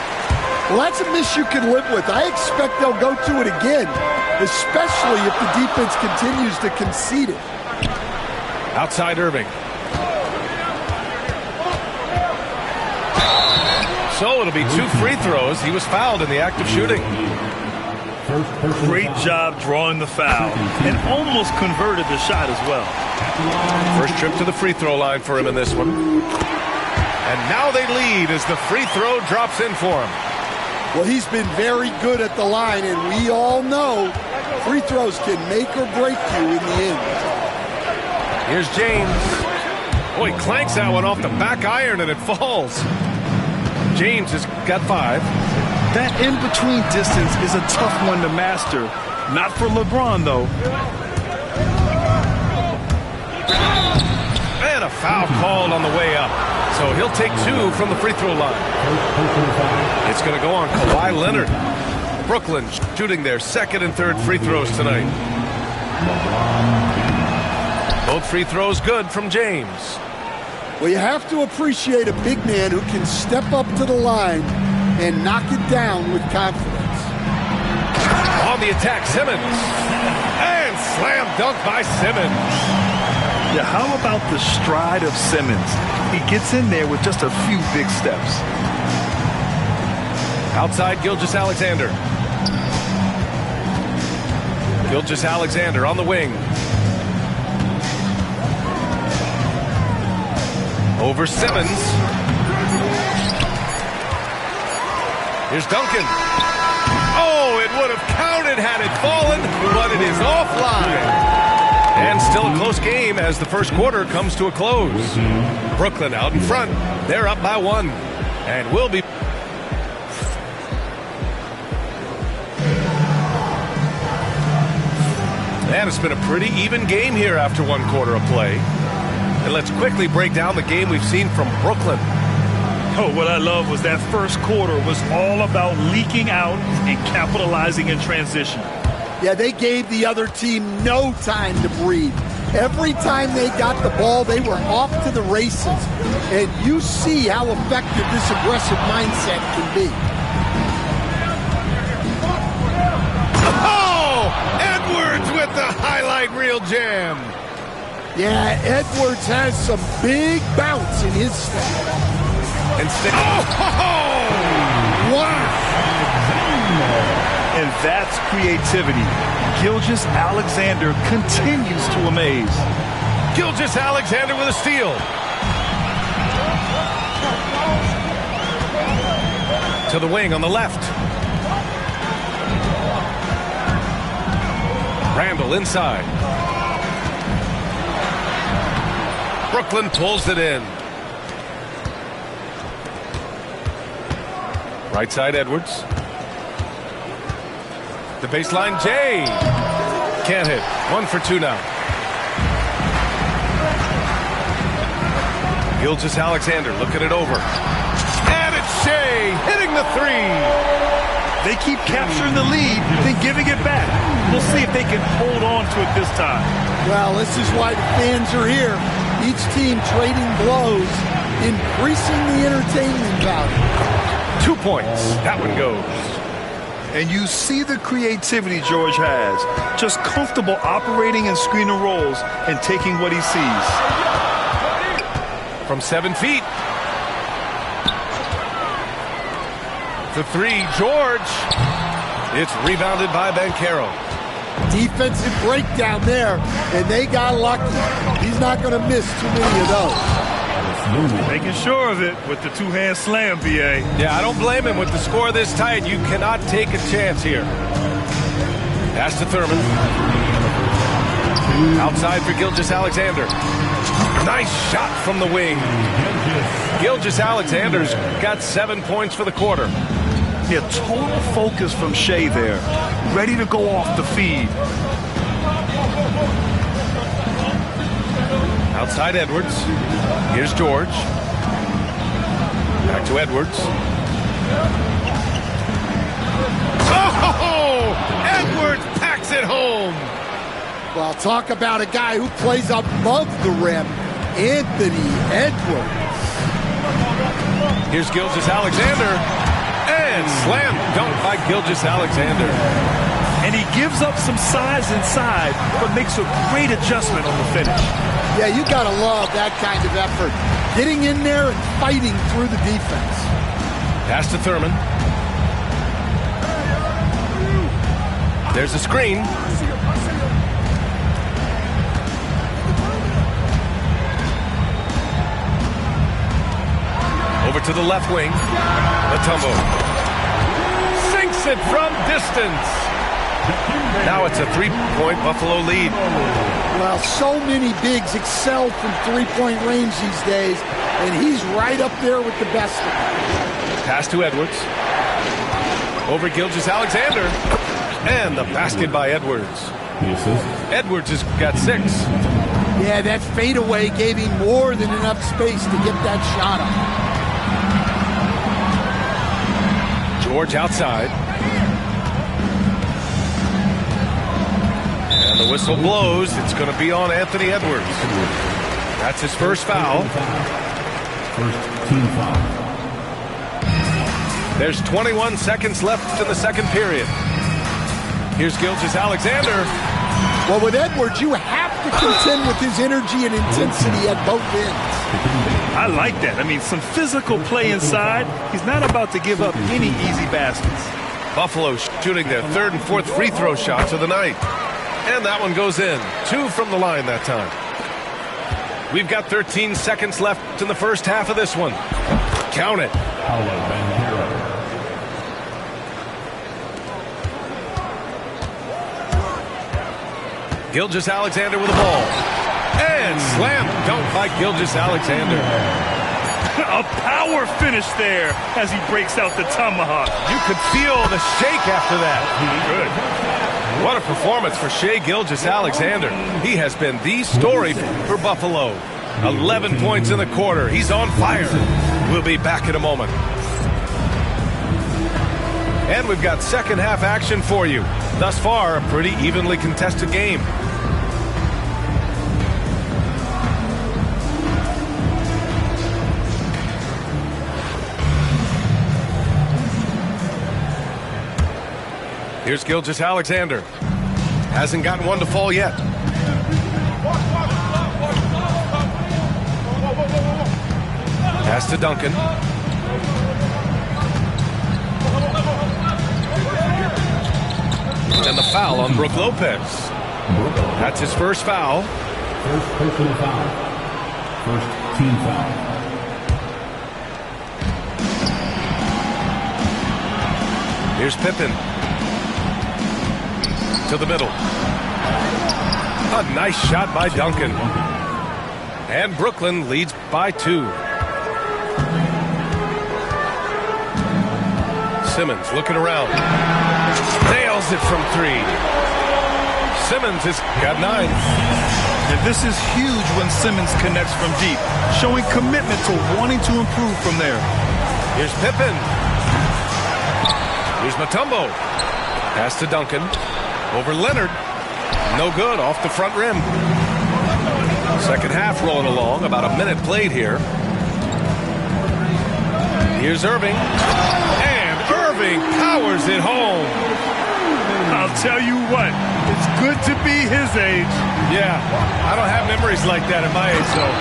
Well, that's a miss you can live with. I expect they'll go to it again, especially if the defense continues to concede it. Outside Irving. So it'll be 2 free throws. He was fouled in the act of shooting. Great job drawing the foul and almost converted the shot as well. First trip to the free throw line for him in this one. And now they lead as the free throw drops in for him. Well, he's been very good at the line, and we all know free throws can make or break you in the end. Here's James. Oh, he clanks that one off the back iron and it falls. James has got 5. That in-between distance is a tough one to master. Not for LeBron, though. And a foul called on the way up. So he'll take 2 from the free throw line. It's going to go on Kawhi Leonard. Brooklyn shooting their second and third free throws tonight. Both free throws good from James. Well, you have to appreciate a big man who can step up to the line and knock it down with confidence. On the attack, Simmons. And slam dunk by Simmons. Yeah, how about the stride of Simmons? He gets in there with just a few big steps. Outside Gilgeous-Alexander. Gilgeous-Alexander on the wing. Over Simmons. Here's Duncan. Oh, it would have counted had it fallen, but it is offline. And still a close game as the first quarter comes to a close. Brooklyn out in front. They're up by 1. And will be. And it's been a pretty even game here after 1 quarter of play. And let's quickly break down the game we've seen from Brooklyn. Oh, what I love was that first quarter was all about leaking out and capitalizing in transition. Yeah, they gave the other team no time to breathe. Every time they got the ball, they were off to the races. And you see how effective this aggressive mindset can be. Oh! Edwards with the highlight reel jam. Yeah, Edwards has some big bounce in his step. Wow! And that's creativity. Gilgeous-Alexander continues to amaze. Gilgeous-Alexander with a steal. To the wing on the left. Randall inside. Brooklyn pulls it in. Right side Edwards. The baseline Jay. Can't hit. 1 for 2 now. Gilgeous-Alexander looking it over. And it's Shea hitting the three. They keep capturing the lead, then giving it back. We'll see if they can hold on to it this time. Well, this is why the fans are here. Each team trading blows, increasing the entertainment value. 2 points. That one goes. And you see the creativity George has. Just comfortable operating in screen and rolls and taking what he sees. From 7 feet. The three, George. It's rebounded by Banchero. Defensive breakdown there, and they got lucky. He's not going to miss too many of those. Making sure of it with the two-hand slam, B.A. Yeah, I don't blame him with the score this tight. You cannot take a chance here. Pass to Thurman. Outside for Gilgeous-Alexander. Nice shot from the wing. Gilgeous-Alexander's got 7 points for the quarter. Yeah, total focus from Shea there. Ready to go off the feed. Outside Edwards. Here's George. Back to Edwards. Oh! Edwards packs it home. Well, talk about a guy who plays above the rim, Anthony Edwards. Here's Gilgeous-Alexander. And slam dunk by Gilgeous-Alexander. And he gives up some size inside, but makes a great adjustment on the finish. Yeah, you got to love that kind of effort. Getting in there and fighting through the defense. Pass to Thurman. There's a screen. Over to the left wing. Mutombo sinks it from distance. Now it's a 3-point Buffalo lead. Well, so many bigs excel from three-point range these days, and he's right up there with the best of them. Pass to Edwards. Over Gilgeous-Alexander. And the basket by Edwards. Edwards has got 6. Yeah, that fadeaway gave him more than enough space to get that shot up. George outside. And the whistle blows. It's going to be on Anthony Edwards. That's his first foul. First team foul. There's 21 seconds left in the second period. Here's Gilgeous-Alexander. Well, with Edwards, you have to contend with his energy and intensity at both ends. I like that. I mean, some physical play inside. He's not about to give up any easy baskets. Buffalo shooting their 3rd and 4th free throw shots of the night. And that one goes in. 2 from the line that time. We've got 13 seconds left in the first half of this one. Count it. Gilgeous-Alexander with the ball. And slam dunk by Gilgeous-Alexander. A power finish there as he breaks out the tomahawk. You could feel the shake after that. Good. What a performance for Shai Gilgeous-Alexander. He has been the story for Buffalo. 11 points in the quarter. He's on fire. We'll be back in a moment. And we've got second half action for you. Thus far, a pretty evenly contested game. Here's Gilgeous-Alexander. Hasn't gotten one to fall yet. Pass to Duncan. And the foul on Brook Lopez. That's his first foul. First personal foul. First team foul. Here's Pippen. To the middle. A nice shot by Duncan. And Brooklyn leads by 2. Simmons looking around. Nails it from 3. Simmons has got 9. And this is huge when Simmons connects from deep, showing commitment to wanting to improve from there. Here's Pippen. Here's Mutombo. Pass to Duncan. Over Leonard. No good, off the front rim. Second half rolling along, about a minute played here. Here's Irving. And Irving powers it home. I'll tell you what, it's good to be his age. Yeah, I don't have memories like that at my age, though.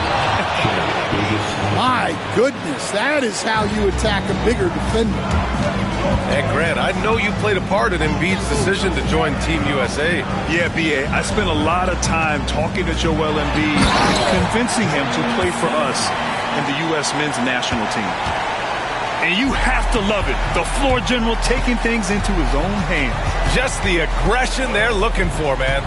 My goodness, that is how you attack a bigger defender. And Grant, I know you played a part in Embiid's decision to join Team USA. Yeah, B.A., I spent a lot of time talking to Joel Embiid, convincing him to play for us in the U.S. men's national team. And you have to love it. The floor general taking things into his own hands. Just the aggression they're looking for, man.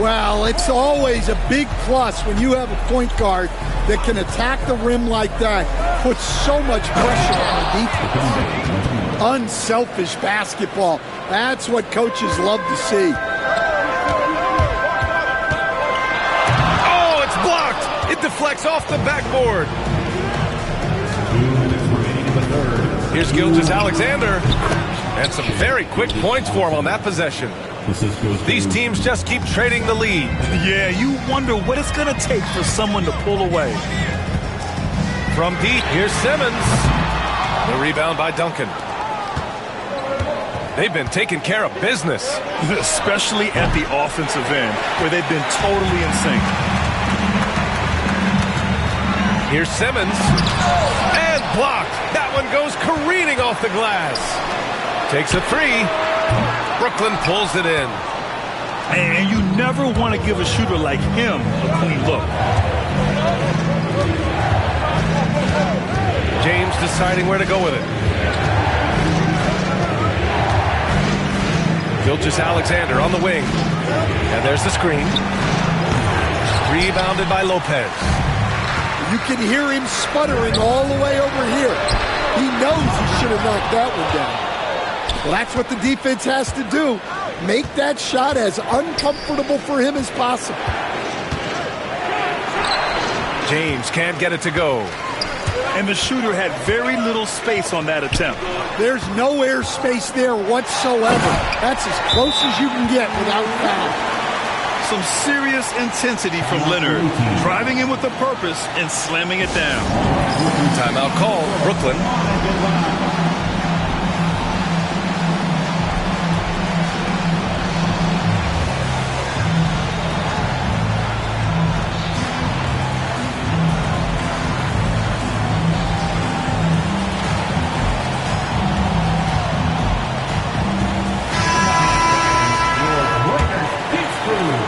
Well, it's always a big plus when you have a point guard that can attack the rim like that, puts so much pressure on the defense. Unselfish basketball. That's what coaches love to see. Oh, it's blocked. It deflects off the backboard. Here's Gilgeous-Alexander. And some very quick points for him on that possession. These teams just keep trading the lead. Yeah, you wonder what it's going to take for someone to pull away. From deep, here's Simmons. The rebound by Duncan. They've been taking care of business. Especially at the offensive end, where they've been totally in sync. Here's Simmons. And blocked. That one goes careening off the glass. Takes a three. Brooklyn pulls it in. And you never want to give a shooter like him a clean look. James deciding where to go with it. Gilgeous-Alexander on the wing. And there's the screen. Rebounded by Lopez. You can hear him sputtering all the way over here. He knows he should have knocked that one down. Well, that's what the defense has to do. Make that shot as uncomfortable for him as possible. James can't get it to go. And the shooter had very little space on that attempt. There's no air space there whatsoever. That's as close as you can get without foul. Some serious intensity from Leonard, driving in with a purpose and slamming it down. Timeout call, Brooklyn.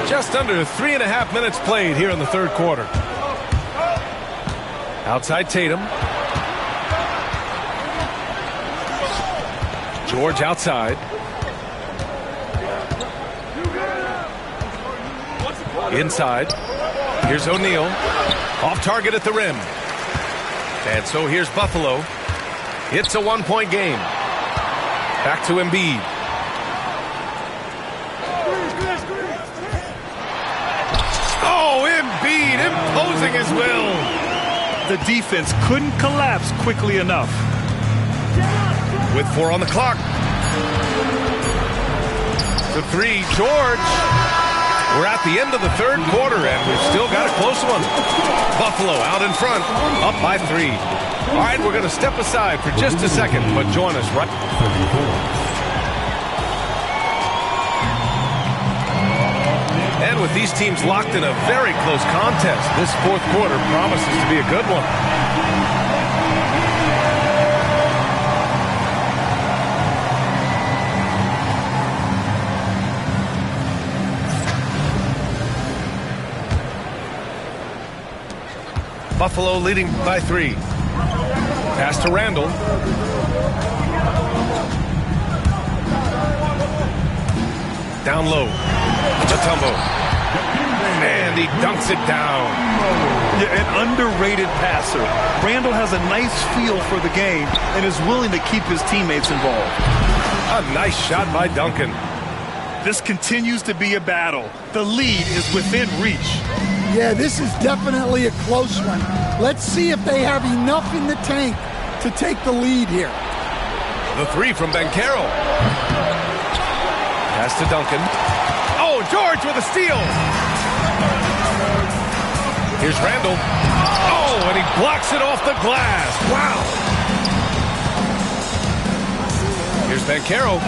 Just under 3.5 minutes played here in the third quarter. Outside Tatum. George outside. Inside. Here's O'Neal. Off target at the rim. And so here's Buffalo. It's a one-point game. Back to Embiid. Embiid imposing his will. The defense couldn't collapse quickly enough. With 4 on the clock. The three, George. We're at the end of the third quarter, and we've still got a close one. Buffalo out in front, up by 3. All right, we're going to step aside for just a second, but join us right. And with these teams locked in a very close contest, this fourth quarter promises to be a good one. Buffalo leading by 3. Pass to Randall. Down low. Mutombo. And he dunks it down. Yeah, an underrated passer. Randall has a nice feel for the game and is willing to keep his teammates involved. A nice shot by Duncan. This continues to be a battle. The lead is within reach. Yeah, this is definitely a close one. Let's see if they have enough in the tank to take the lead here. The three from Banchero. Pass to Duncan. Oh, George with a steal. Here's Randall. Oh, and he blocks it off the glass. Wow. Here's Banchero.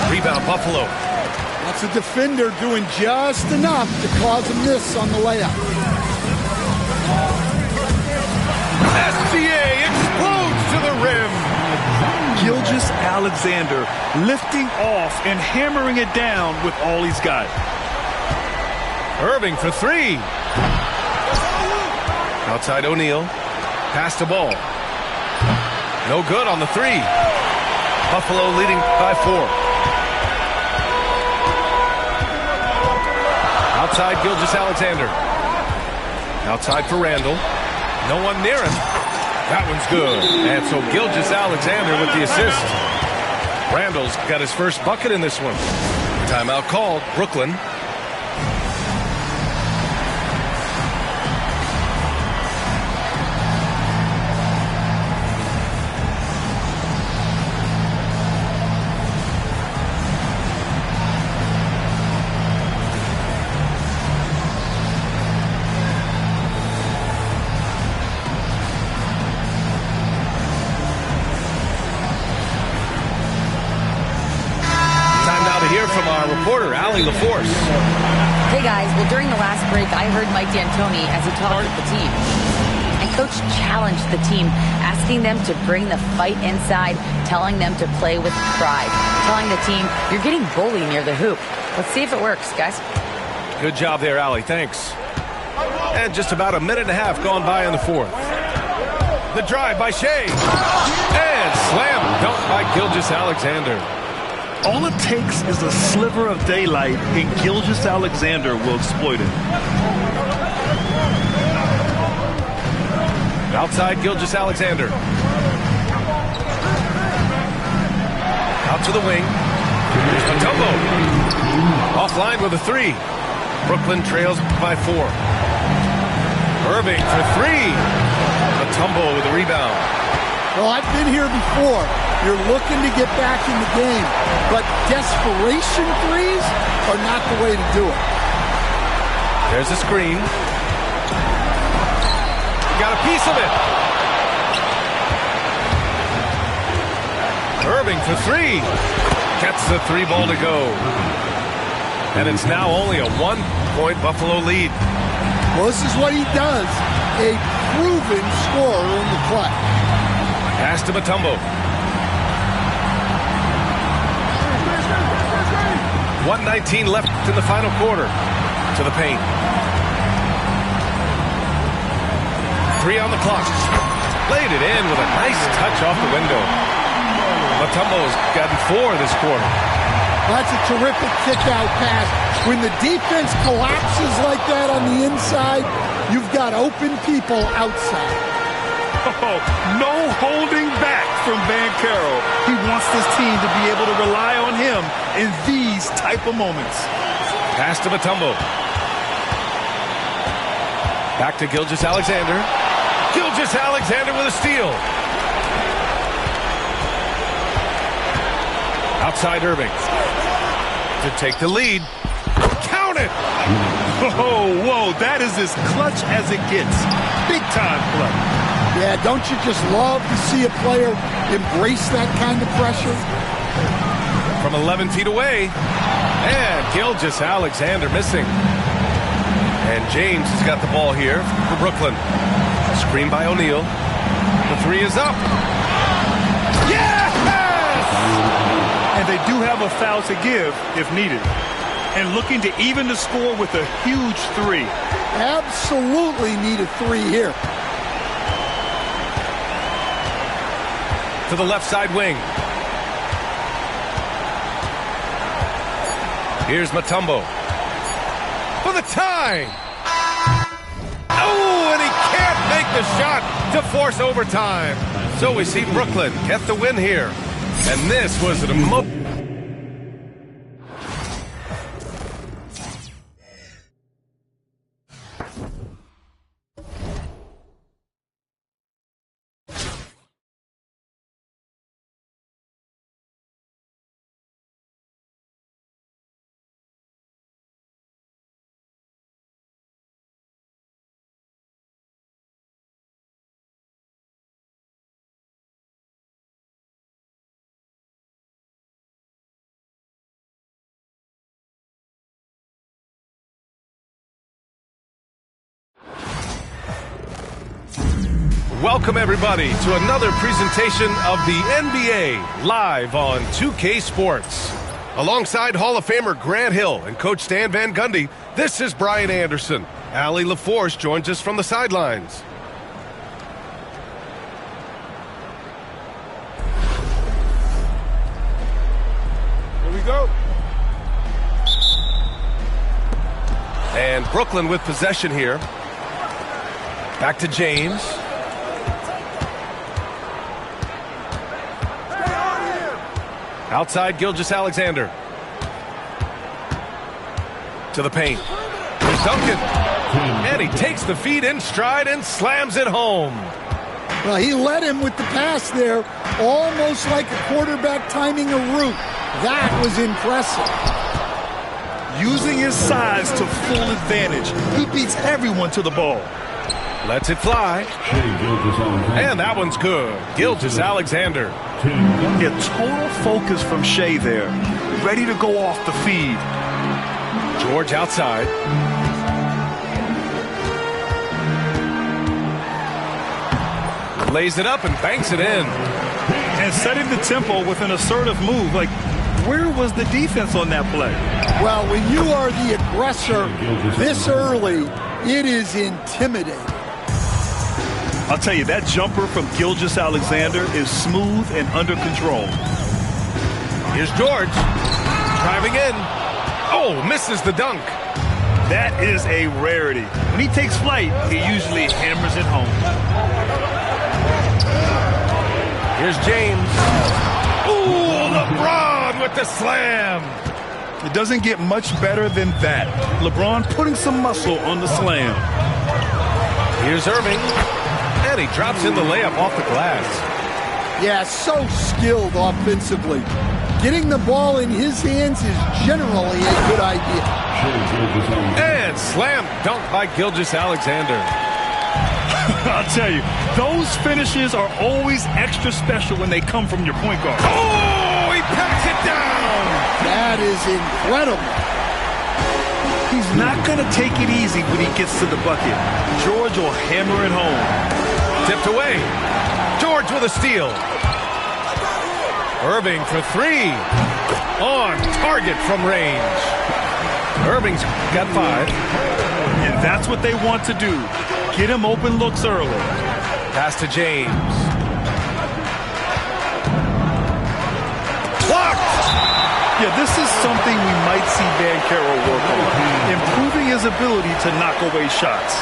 Rebound, Buffalo. That's a defender doing just enough to cause a miss on the layup. SGA explodes to the rim. Gilgeous-Alexander lifting off and hammering it down with all he's got. Irving for three. Outside O'Neal. Pass the ball. No good on the three. Buffalo leading by 4. Outside Gilgeous-Alexander. Outside for Randall. No one near him. That one's good. And so Gilgeous-Alexander with the assist. Randall's got his first bucket in this one. Timeout called. Brooklyn. From our reporter, Allie LaForce. Hey guys, well during the last break I heard Mike D'Antoni as he talked with the team. And Coach challenged the team, asking them to bring the fight inside, telling them to play with pride, telling the team, you're getting bullied near the hoop. Let's see if it works, guys. Good job there, Allie. Thanks. And just about a minute and a half gone by in the fourth. The drive by Shea. And slam dunk by Gilgeous-Alexander. All it takes is a sliver of daylight, and Gilgeous-Alexander will exploit it. Outside Gilgeous-Alexander. Out to the wing. Here's Mutombo. Offline with a three. Brooklyn trails by 4. Irving for three. Mutombo with a rebound. Well, I've been here before. You're looking to get back in the game, but desperation threes are not the way to do it. There's a screen. Got a piece of it. Irving for three. Gets the 3 ball to go. And it's now only a 1-point Buffalo lead. Well, this is what he does. A proven scorer in the clutch. Pass to Mutombo. 1:19 left in the final quarter. To the paint. 3 on the clock. Laid it in with a nice touch off the window. Mutombo's gotten 4 this quarter. That's a terrific kick-out pass. When the defense collapses like that on the inside, you've got open people outside. Oh, no holding back from Banchero. He wants this team to be able to rely on him in these type of moments. Pass to Mutombo. Back to Gilgeous-Alexander. Gilgeous-Alexander with a steal. Outside Irving. To take the lead. Count it! Whoa, that is as clutch as it gets. Big time clutch. Yeah, don't you just love to see a player embrace that kind of pressure? From 11 feet away. And Gilgeous-Alexander missing. And James has got the ball here for Brooklyn. Screen by O'Neal. The 3 is up. Yes! And they do have a foul to give if needed. And looking to even the score with a huge 3. Absolutely need a 3 here. To the left side wing. Here's Mutombo. For the tie! Oh, and he can't make the shot to force overtime. So we see Brooklyn get the win here. And this was an emotional... welcome everybody to another presentation of the NBA live on 2K Sports. Alongside Hall of Famer Grant Hill and Coach Stan Van Gundy, this is Brian Anderson. Allie LaForce joins us from the sidelines. Here we go. And Brooklyn with possession here. Back to James. Outside Gilgeous-Alexander. To the paint. Here's Duncan. And he takes the feed in stride and slams it home. Well, he led him with the pass there, almost like a quarterback timing a route. That was impressive. Using his size to full advantage. He beats everyone to the ball. Lets it fly. And that one's good. Gilgeous-Alexander. Yeah, total focus from Shea there. Ready to go off the feed. George outside. Lays it up and banks it in. And setting the tempo with an assertive move. Like, where was the defense on that play? Well, when you are the aggressor this early, it is intimidating. I'll tell you, that jumper from Gilgeous-Alexander is smooth and under control. Here's George. Driving in. Oh, misses the dunk. That is a rarity. When he takes flight, he usually hammers it home. Here's James. Ooh, LeBron with the slam. It doesn't get much better than that. LeBron putting some muscle on the slam. Here's Irving. And he drops in the layup off the glass. Yeah, so skilled offensively. Getting the ball in his hands is generally a good idea. And slam dunk by Gilgeous-Alexander. I'll tell you, those finishes are always extra special when they come from your point guard. Oh, he packs it down. That is incredible. He's not going to take it easy when he gets to the bucket. George will hammer it home. Tipped away. George with a steal. Irving for three. On target from range. Irving's got 5. And that's what they want to do. Get him open looks early. Pass to James. Blocked. Yeah, this is something we might see Banchero work on. Improving his ability to knock away shots.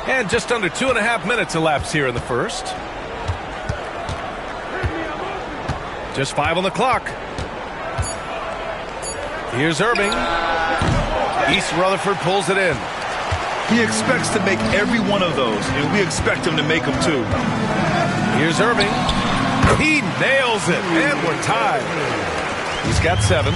And just under 2.5 minutes elapsed here in the first. Just 5 on the clock. Here's Irving. East Rutherford pulls it in. He expects to make every one of those, and we expect him to make them too. Here's Irving. He nails it, and we're tied. He's got 7.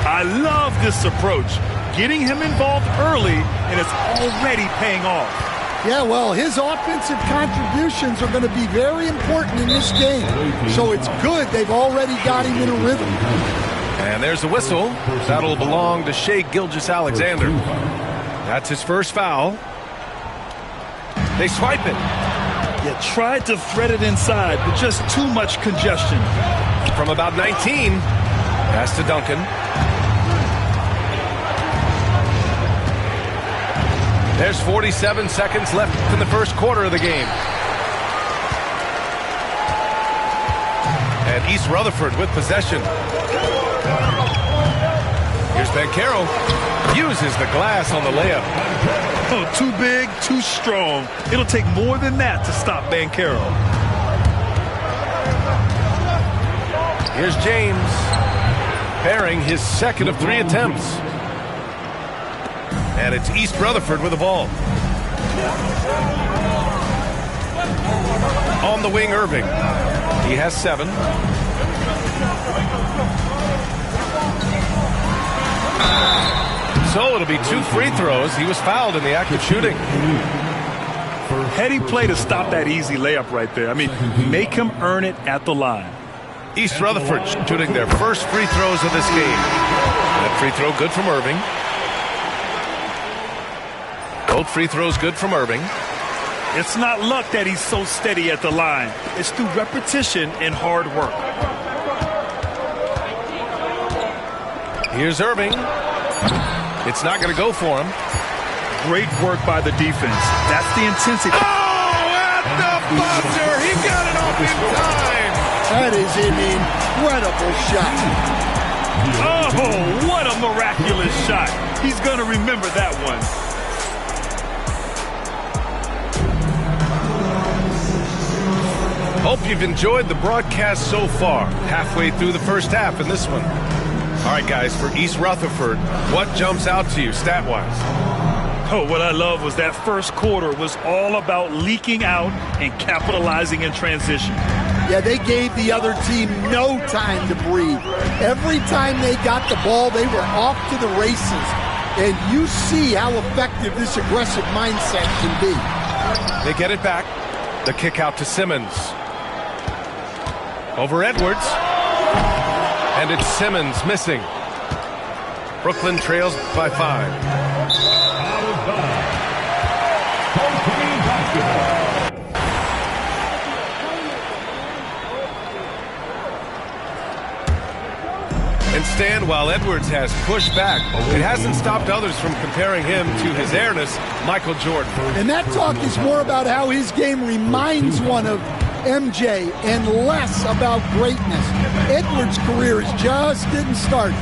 I love this approach. Getting him involved early, and it's already paying off. Yeah, well, his offensive contributions are going to be very important in this game. So it's good they've already got him in a rhythm. And there's a whistle. That'll belong to Shea Gilgeous-Alexander. That's his first foul. They swipe it. Yeah, tried to thread it inside, but just too much congestion. From about 19, pass to Duncan. There's 47 seconds left in the first quarter of the game. And East Rutherford with possession. Here's Banchero. Uses the glass on the layup. Oh, too big, too strong. It'll take more than that to stop Banchero. Here's James. Bearing his second of 3 attempts. And it's East Rutherford with the ball. On the wing, Irving. He has 7. So it'll be 2 free throws. He was fouled in the act of shooting. Heady play to stop that easy layup right there. I mean, make him earn it at the line. East Rutherford shooting their first free throws of this game. That free throw good from Irving. Both free throws good from Irving. It's not luck that he's so steady at the line. It's through repetition and hard work. Here's Irving. It's not going to go for him. Great work by the defense. That's the intensity. Oh, at the buzzer. He got it off in time. That is an incredible shot. Oh, what a miraculous shot. He's going to remember that one. Hope you've enjoyed the broadcast so far. Halfway through the first half in this one. All right, guys, for East Rutherford, what jumps out to you stat-wise? Oh, what I love was that first quarter was all about leaking out and capitalizing in transition. Yeah, they gave the other team no time to breathe. Every time they got the ball, they were off to the races. And you see how effective this aggressive mindset can be. They get it back. The kick out to Simmons. Over Edwards. And it's Simmons missing. Brooklyn trails by 5. And Stan, while Edwards has pushed back, it hasn't stopped others from comparing him to his heiress, Michael Jordan. And that talk is more about how his game reminds one of MJ and less about greatness. Edwards' career is just getting started.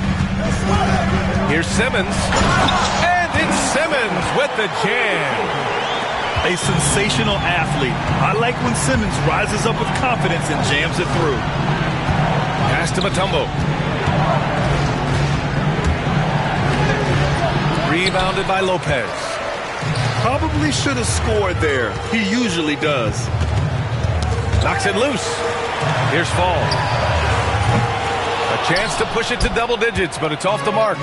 Here's Simmons. And it's Simmons with the jam. A sensational athlete. I like when Simmons rises up with confidence and jams it through. Pass to Mutombo. Rebounded by Lopez. Probably should have scored there. He usually does. Knocks it loose. Here's Fall. A chance to push it to double digits, but it's off the mark.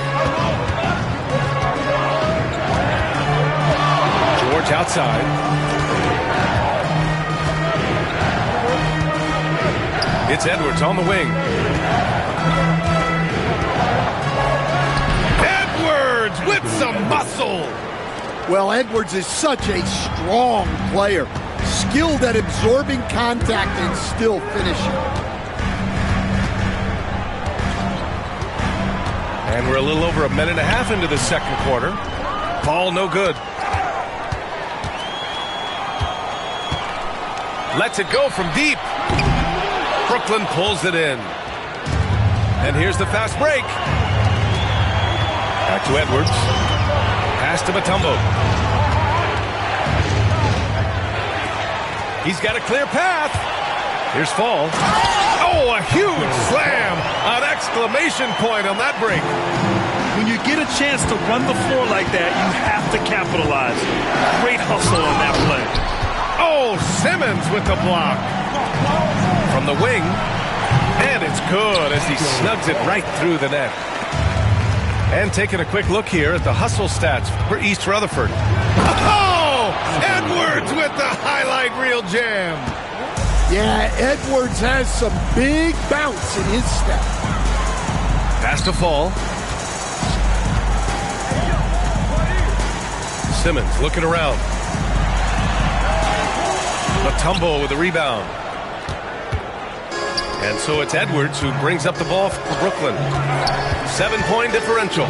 George outside. It's Edwards on the wing. Edwards with some muscle. Well, Edwards is such a strong player. Skilled at absorbing contact and still finishing. And we're a little over a minute and a half into the second quarter. Ball no good. Lets it go from deep. Brooklyn pulls it in. And here's the fast break. Back to Edwards. Pass to Mutombo. He's got a clear path. Here's Fall. Oh, a huge slam. An exclamation point on that break. When you get a chance to run the floor like that, you have to capitalize. Great hustle on that play. Oh, Simmons with the block. From the wing. And it's good as he snugs it right through the net. And taking a quick look here at the hustle stats for East Rutherford. Oh, Edwards with the highlight reel jam. Yeah, Edwards has some big bounce in his step. Pass to Fall. Simmons looking around. Mutombo with the rebound. And so it's Edwards who brings up the ball for Brooklyn. 7-point differential.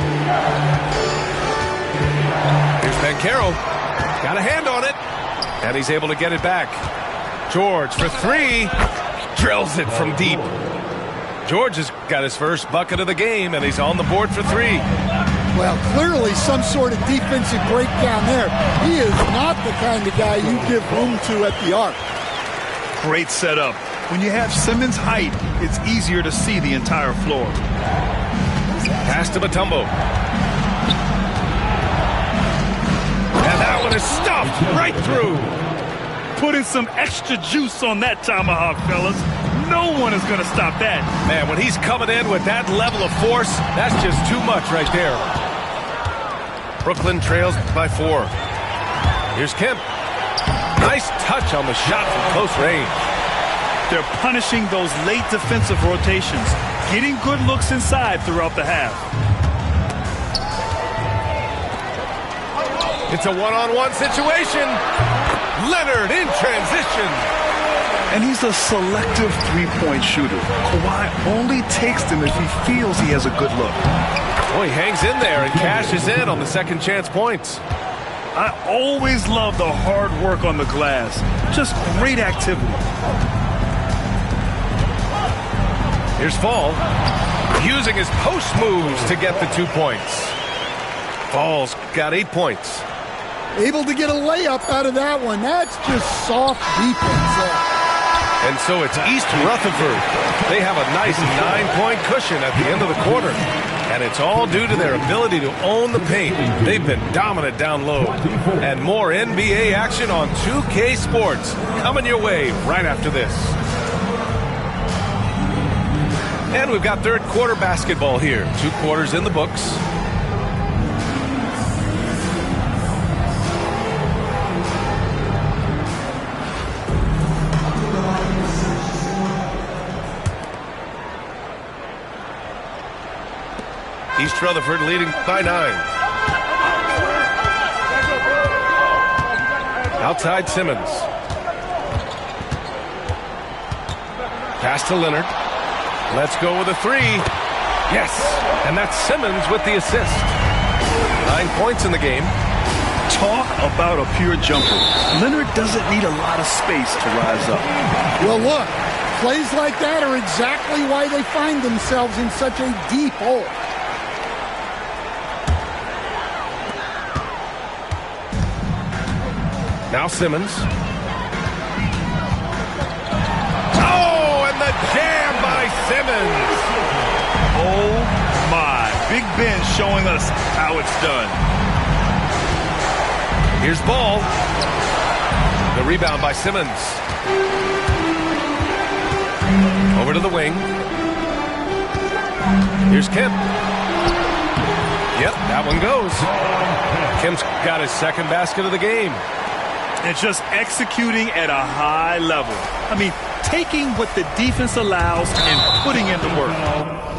Here's Banchero. Got a hand on it. And he's able to get it back. George for 3. Drills it from deep. George has got his first bucket of the game, and he's on the board for 3. Well, clearly some sort of defensive breakdown there. He is not the kind of guy you give room to at the arc. Great setup. When you have Simmons' height, it's easier to see the entire floor. Pass to Mutombo. And that one is stuffed right through. Putting some extra juice on that tomahawk, fellas. No one is going to stop that. Man, when he's coming in with that level of force, that's just too much right there. Brooklyn trails by 4. Here's Kemp. Nice touch on the shot from close range. They're punishing those late defensive rotations, getting good looks inside throughout the half. It's a one-on-one situation. Leonard in transition. And he's a selective three-point shooter. Kawhi only takes them if he feels he has a good look. Boy, he hangs in there and cashes in on the second chance points. I always love the hard work on the glass. Just great activity. Here's Fall, using his post moves to get the 2 points. Fall's got 8 points. Able to get a layup out of that one. That's just soft defense there. And so it's East Rutherford. They have a nice 9-point cushion at the end of the quarter. And it's all due to their ability to own the paint. They've been dominant down low. And more NBA action on 2K Sports coming your way right after this. And we've got third quarter basketball here. 2 quarters in the books. East Rutherford leading by 9. Outside Simmons. Pass to Leonard. Let's go with a 3. Yes, and that's Simmons with the assist. 9 points in the game. Talk about a pure jumper. Leonard doesn't need a lot of space to rise up. Well, look, plays like that are exactly why they find themselves in such a deep hole. Now Simmons. Oh, and the jam by Simmons. Oh, my. Big Ben showing us how it's done. Here's Ball. The rebound by Simmons. Over to the wing. Here's Kemp. Yep, that one goes. Kemp's got his second basket of the game. And just executing at a high level. I mean, taking what the defense allows and putting in the work.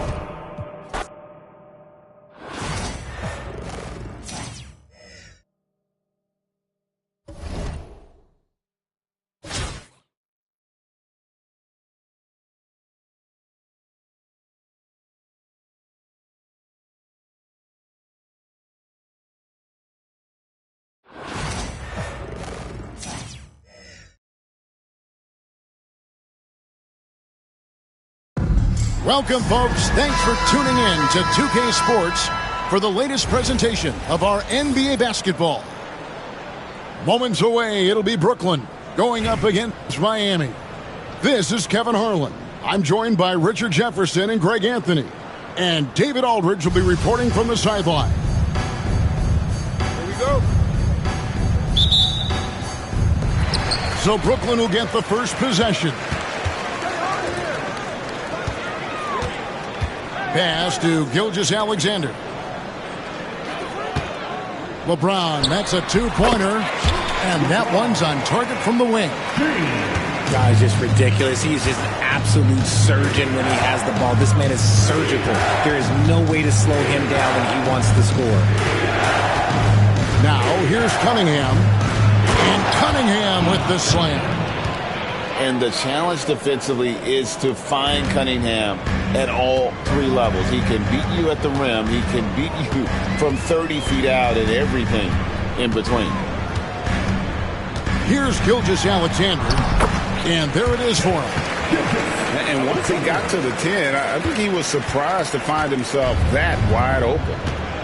Welcome, folks. Thanks for tuning in to 2K Sports for the latest presentation of our NBA basketball. Moments away, it'll be Brooklyn going up against Miami. This is Kevin Harlan. I'm joined by Richard Jefferson and Greg Anthony. And David Aldridge will be reporting from the sideline. Here we go. So Brooklyn will get the first possession. Pass to Gilgeous-Alexander. LeBron, that's a 2-pointer. And that one's on target from the wing. Guy's just ridiculous. He's just an absolute surgeon when he has the ball. This man is surgical. There is no way to slow him down when he wants to score. Now, here's Cunningham. And Cunningham with the slam. And the challenge defensively is to find Cunningham at all 3 levels. He can beat you at the rim. He can beat you from 30 feet out and everything in between. Here's Gilgeous-Alexander. And there it is for him. And once he got to the 10, I think he was surprised to find himself that wide open.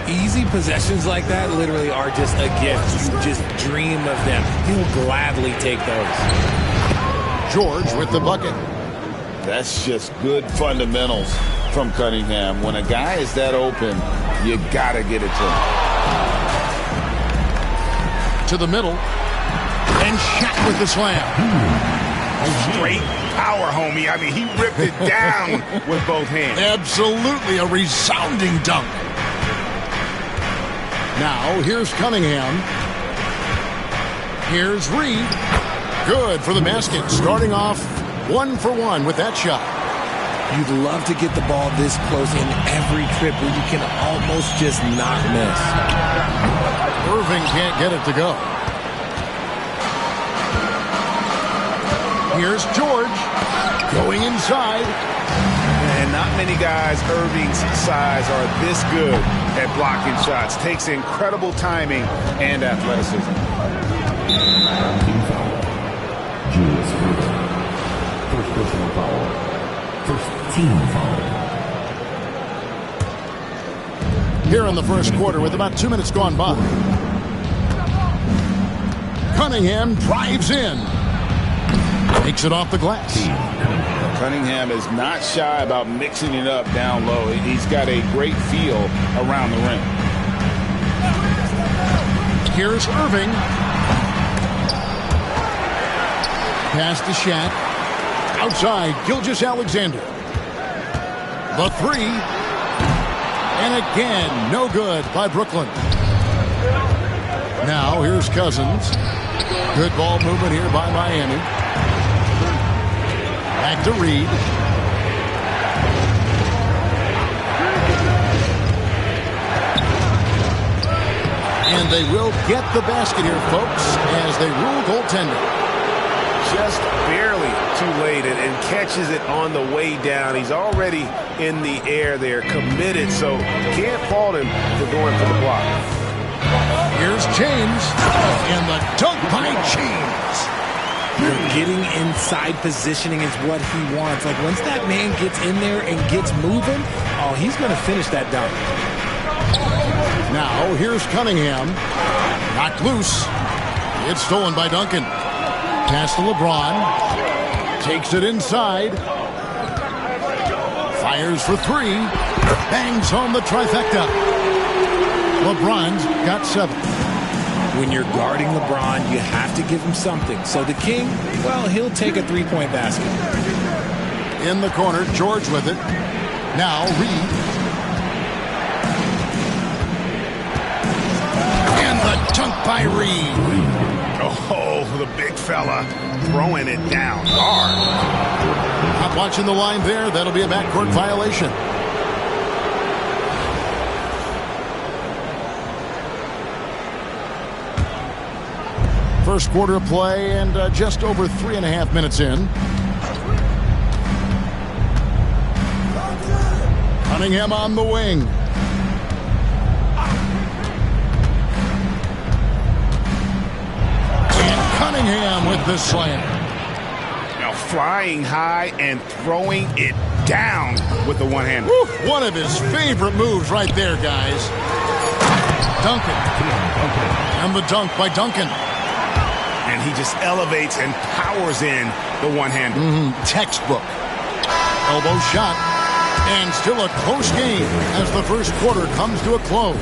Easy possessions like that literally are just a gift. You just dream of them. He'll gladly take those. George with the bucket. That's just good fundamentals from Cunningham. When a guy is that open, you got to get it to him. To the middle. And Shaq with the slam. Straight power, homie. I mean, he ripped it down with both hands. Absolutely a resounding dunk. Now, here's Cunningham. Here's Reed. Good for the basket. Starting off 1 for 1 with that shot. You'd love to get the ball this close in every trip where you can almost just not miss. Irving can't get it to go. Here's George going inside. And not many guys Irving's size are this good at blocking shots. Takes incredible timing and athleticism. Team foul. Julius Irving. First personal foul. First team foul. Here in the first quarter with about 2 minutes gone by. Cunningham drives in. Takes it off the glass. Cunningham is not shy about mixing it up down low. He's got a great feel around the rim. Here's Irving. Pass to Shaq. Outside, Gilgeous-Alexander. The three. And again, no good by Brooklyn. Now, here's Cousins. Good ball movement here by Miami. Back to Reed. And they will get the basket here, folks, as they rule goaltending. Just barely too late and catches it on the way down. He's already in the air there, committed, so can't fault him for going for the block. Here's James, and the dunk by James. Getting inside positioning is what he wants. Like, once that man gets in there and gets moving, oh, he's going to finish that dunk. Now, here's Cunningham. Knocked loose. It's stolen by Duncan. Pass to LeBron. Takes it inside. Fires for three. Bangs home the trifecta. LeBron's got 7. When you're guarding LeBron, you have to give him something. So the King, well, he'll take a three-point basket. In the corner, George with it. Now, Reed. And the dunk by Reed. Oh, the big fella throwing it down hard. Not watching the line there. That'll be a backcourt violation. First quarter of play and just over 3.5 minutes in. Cunningham on the wing. And Cunningham with the slam. Now flying high and throwing it down with the one-hander. One of his favorite moves right there, guys. Duncan. And the dunk by Duncan. And he just elevates and powers in the one-hander. Textbook. Elbow shot. And still a close game as the first quarter comes to a close.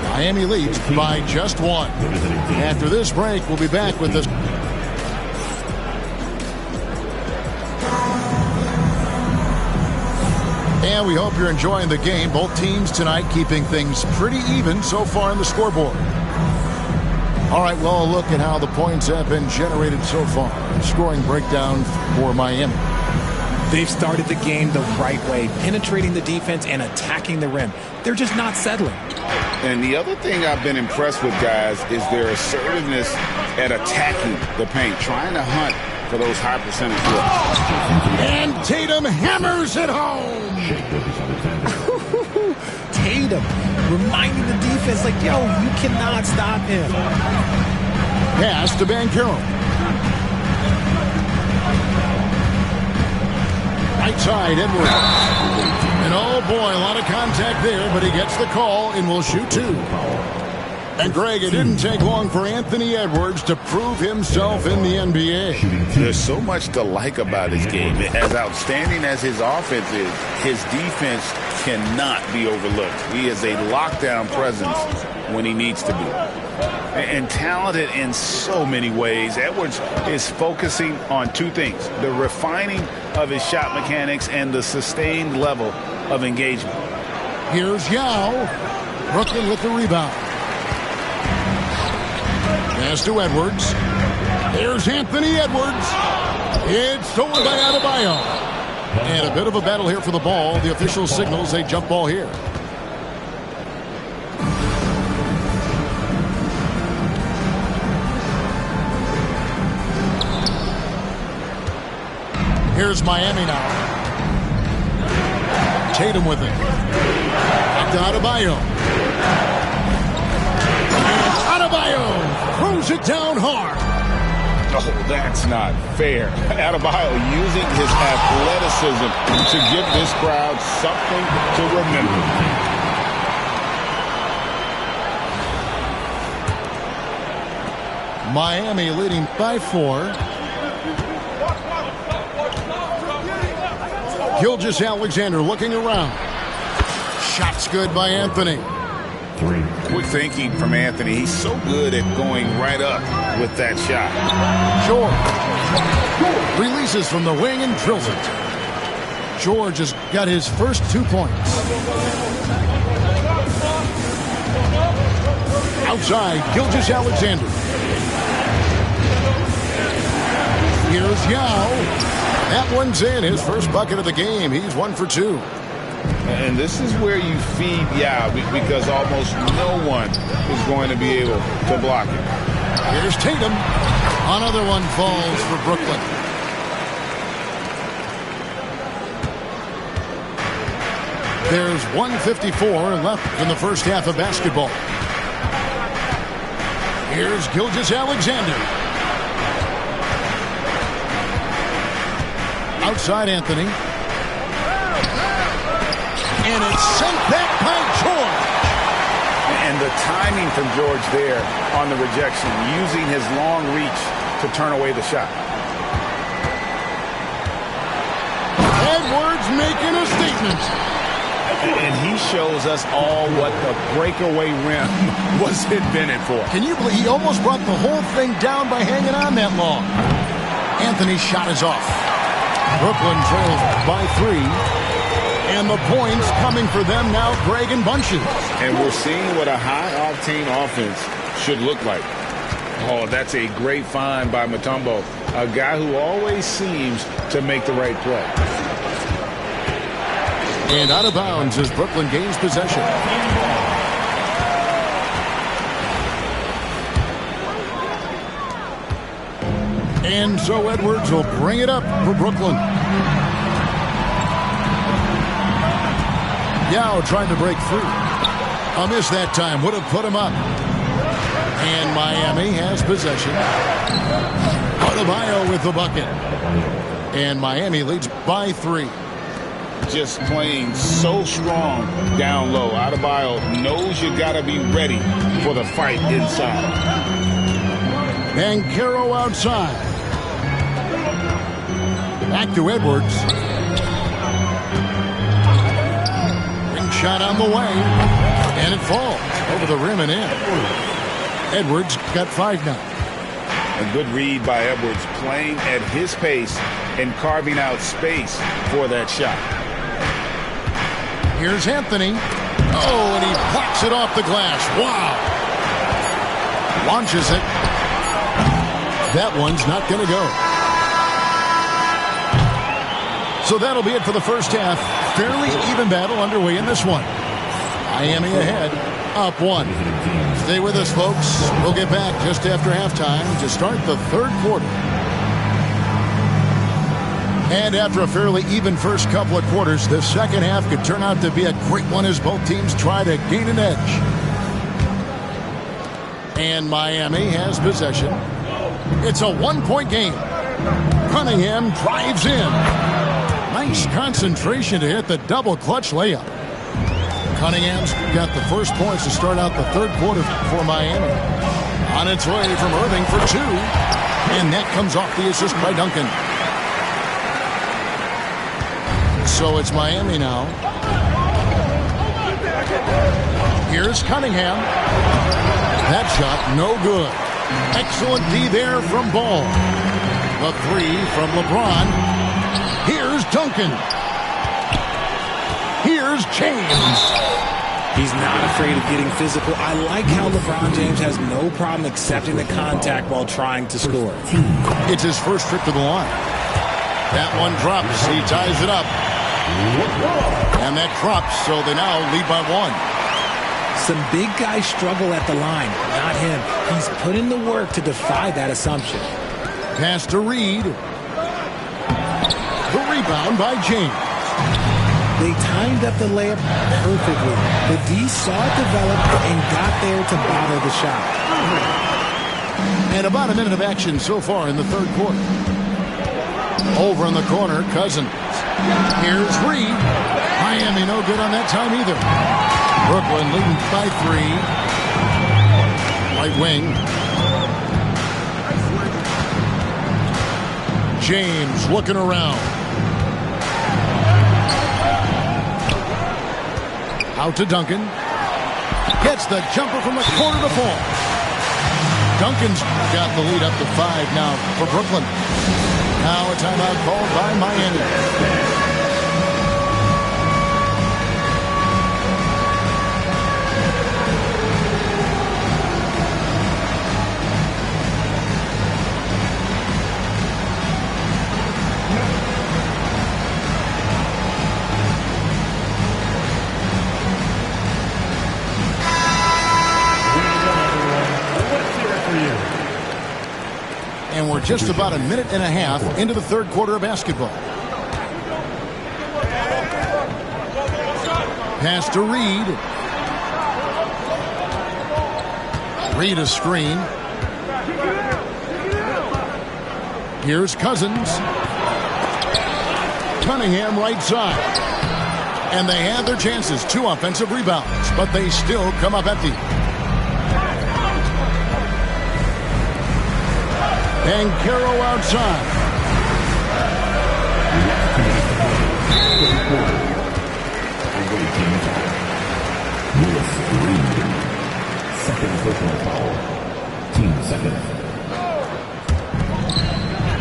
Miami leads by just 1. After this break, we'll be back with this. And we hope you're enjoying the game. Both teams tonight keeping things pretty even so far in the scoreboard. All right, well, a look at how the points have been generated so far. Scoring breakdown for Miami. They've started the game the right way, penetrating the defense and attacking the rim. They're just not settling. And the other thing I've been impressed with, guys, is their assertiveness at attacking the paint, trying to hunt for those high percentage looks. And Tatum hammers it home. Tatum reminding the defense, like, yo, you cannot stop him. Pass to Banchero. Right side, Edwards. And oh boy, a lot of contact there, but he gets the call and will shoot 2. And Greg, it didn't take long for Anthony Edwards to prove himself in the NBA. There's so much to like about his game. As outstanding as his offense is, his defense cannot be overlooked. He is a lockdown presence when he needs to be. And talented in so many ways. Edwards is focusing on 2 things: the refining of his shot mechanics and the sustained level of engagement. Here's Yao. Brooklyn with the rebound. Pass to Edwards. There's Anthony Edwards. It's stolen by Adebayo. And a bit of a battle here for the ball. The official signals a jump ball here. Here's Miami now. Tatum with it. Back to Adebayo. And Adebayo throws it down hard. Oh, that's not fair. Adebayo using his athleticism to give this crowd something to remember. Miami leading by 4. Gilgeous-Alexander looking around. Shot's good by Anthony. 3. Quick thinking from Anthony. He's so good at going right up with that shot. George releases from the wing and drills it. George has got his first 2 points. Outside, Gilgeous-Alexander. Here's Yao. That one's in. His first bucket of the game. He's 1 for 2. And this is where you feed Yao because almost no one is going to be able to block it. Here's Tatum. Another one falls for Brooklyn. There's 1:54 left in the first half of basketball. Here's Gilgeous-Alexander. Outside Anthony. And it's sent back by George. And the timing from George there on the rejection, using his long reach to turn away the shot. Edwards making a statement. And he shows us all what the breakaway rim was invented for. Can you believe he almost brought the whole thing down by hanging on that long? Anthony's shot is off. Brooklyn trails by 3. And the points coming for them now, Greg, in bunches. And we're seeing what a high-octane offense should look like. Oh, that's a great find by Mutombo, a guy who always seems to make the right play. And out of bounds as Brooklyn gains possession. And so Edwards will bring it up for Brooklyn. Yao trying to break through. A miss that time would have put him up. And Miami has possession. Adebayo with the bucket. And Miami leads by 3. Just playing so strong down low. Adebayo knows you got to be ready for the fight inside. And Caro outside. Back to Edwards. Shot on the way, and it falls over the rim and in. Edwards got 5 now. A good read by Edwards, playing at his pace and carving out space for that shot. Here's Anthony. Oh, and he blocks it off the glass. Wow. Launches it. That one's not going to go. So that'll be it for the first half. Fairly even battle underway in this one. Miami ahead, up 1. Stay with us, folks. We'll get back just after halftime to start the third quarter. And after a fairly even first couple of quarters, the second half could turn out to be a great one as both teams try to gain an edge. And Miami has possession. It's a 1-point game. Cunningham drives in. Nice concentration to hit the double clutch layup. Cunningham's got the first points to start out the third quarter for Miami. On its way from Irving for 2. And that comes off the assist by Duncan. So it's Miami now. Here's Cunningham. That shot no good. Excellent D there from Ball. The 3 from LeBron. Here's Duncan. Here's James. He's not afraid of getting physical. I like how LeBron James has no problem accepting the contact while trying to score. It's his first trip to the line. That one drops. He ties it up. And that drops, so they now lead by 1. Some big guys struggle at the line, not him. He's put in the work to defy that assumption. Pass to Reed. The rebound by James. They timed up the layup perfectly. The D saw it develop and got there to bother the shot. And about a minute of action so far in the third quarter. Over in the corner, Cousins. Here's Reed. Miami no good on that time either. Brooklyn leading by 3. Right wing. James looking around. Out to Duncan. Gets the jumper from the corner to fall. Duncan's got the lead up to 5 now for Brooklyn. Now a timeout called by Miami. And we're just about a minute and a half into the third quarter of basketball. Pass to Reed. Reed a screen. Here's Cousins. Cunningham right side. And they have their chances. 2 offensive rebounds, but they still come up empty. Banchero outside. Second personal foul. Team second.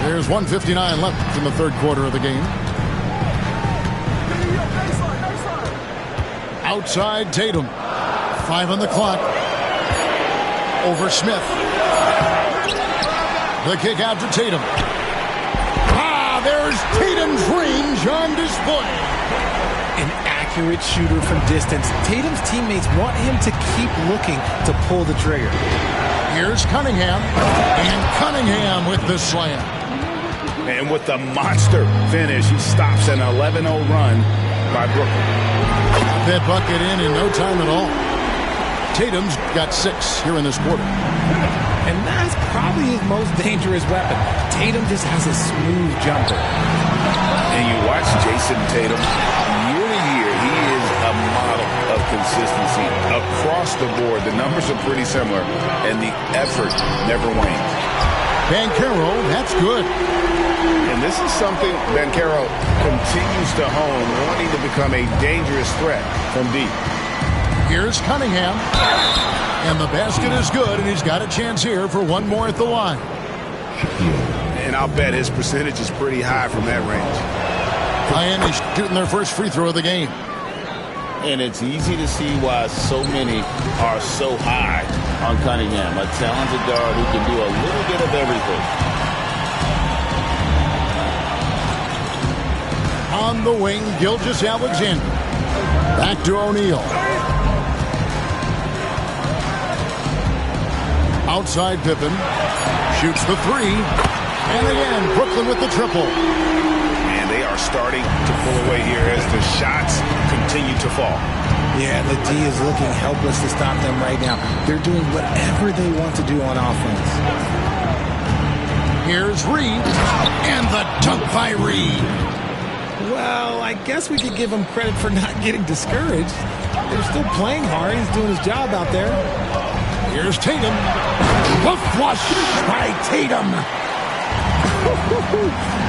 There's 1:59 left in the third quarter of the game. Outside Tatum. 5 on the clock. Over Smith. The kick out to Tatum. There's Tatum's range on display. An accurate shooter from distance. Tatum's teammates want him to keep looking to pull the trigger. Here's Cunningham. And Cunningham with the slam. And with the monster finish, he stops an 11-0 run by Brooklyn. That bucket in no time at all. Tatum's got 6 here in this quarter. And that's probably his most dangerous weapon. Tatum just has a smooth jumper. And you watch Jason Tatum, year to year, he is a model of consistency. Across the board, the numbers are pretty similar, and the effort never wanes. Banchero, that's good. And this is something Banchero continues to hone, wanting to become a dangerous threat from deep. Here's Cunningham. And the basket is good, and he's got a chance here for one more at the line. And I'll bet his percentage is pretty high from that range. Miami shooting their first free throw of the game. And it's easy to see why so many are so high on Cunningham, a talented guard who can do a little bit of everything. On the wing, Gilgeous-Alexander. Back to O'Neal. Outside Pippen. Shoots the 3. And again, Brooklyn with the triple. And they are starting to pull away here as the shots continue to fall. Yeah, the D is looking helpless to stop them right now. They're doing whatever they want to do on offense. Here's Reed. And the dunk by Reed. Well, I guess we could give him credit for not getting discouraged. They're still playing hard. He's doing his job out there. Here's Tatum. The flush by Tatum.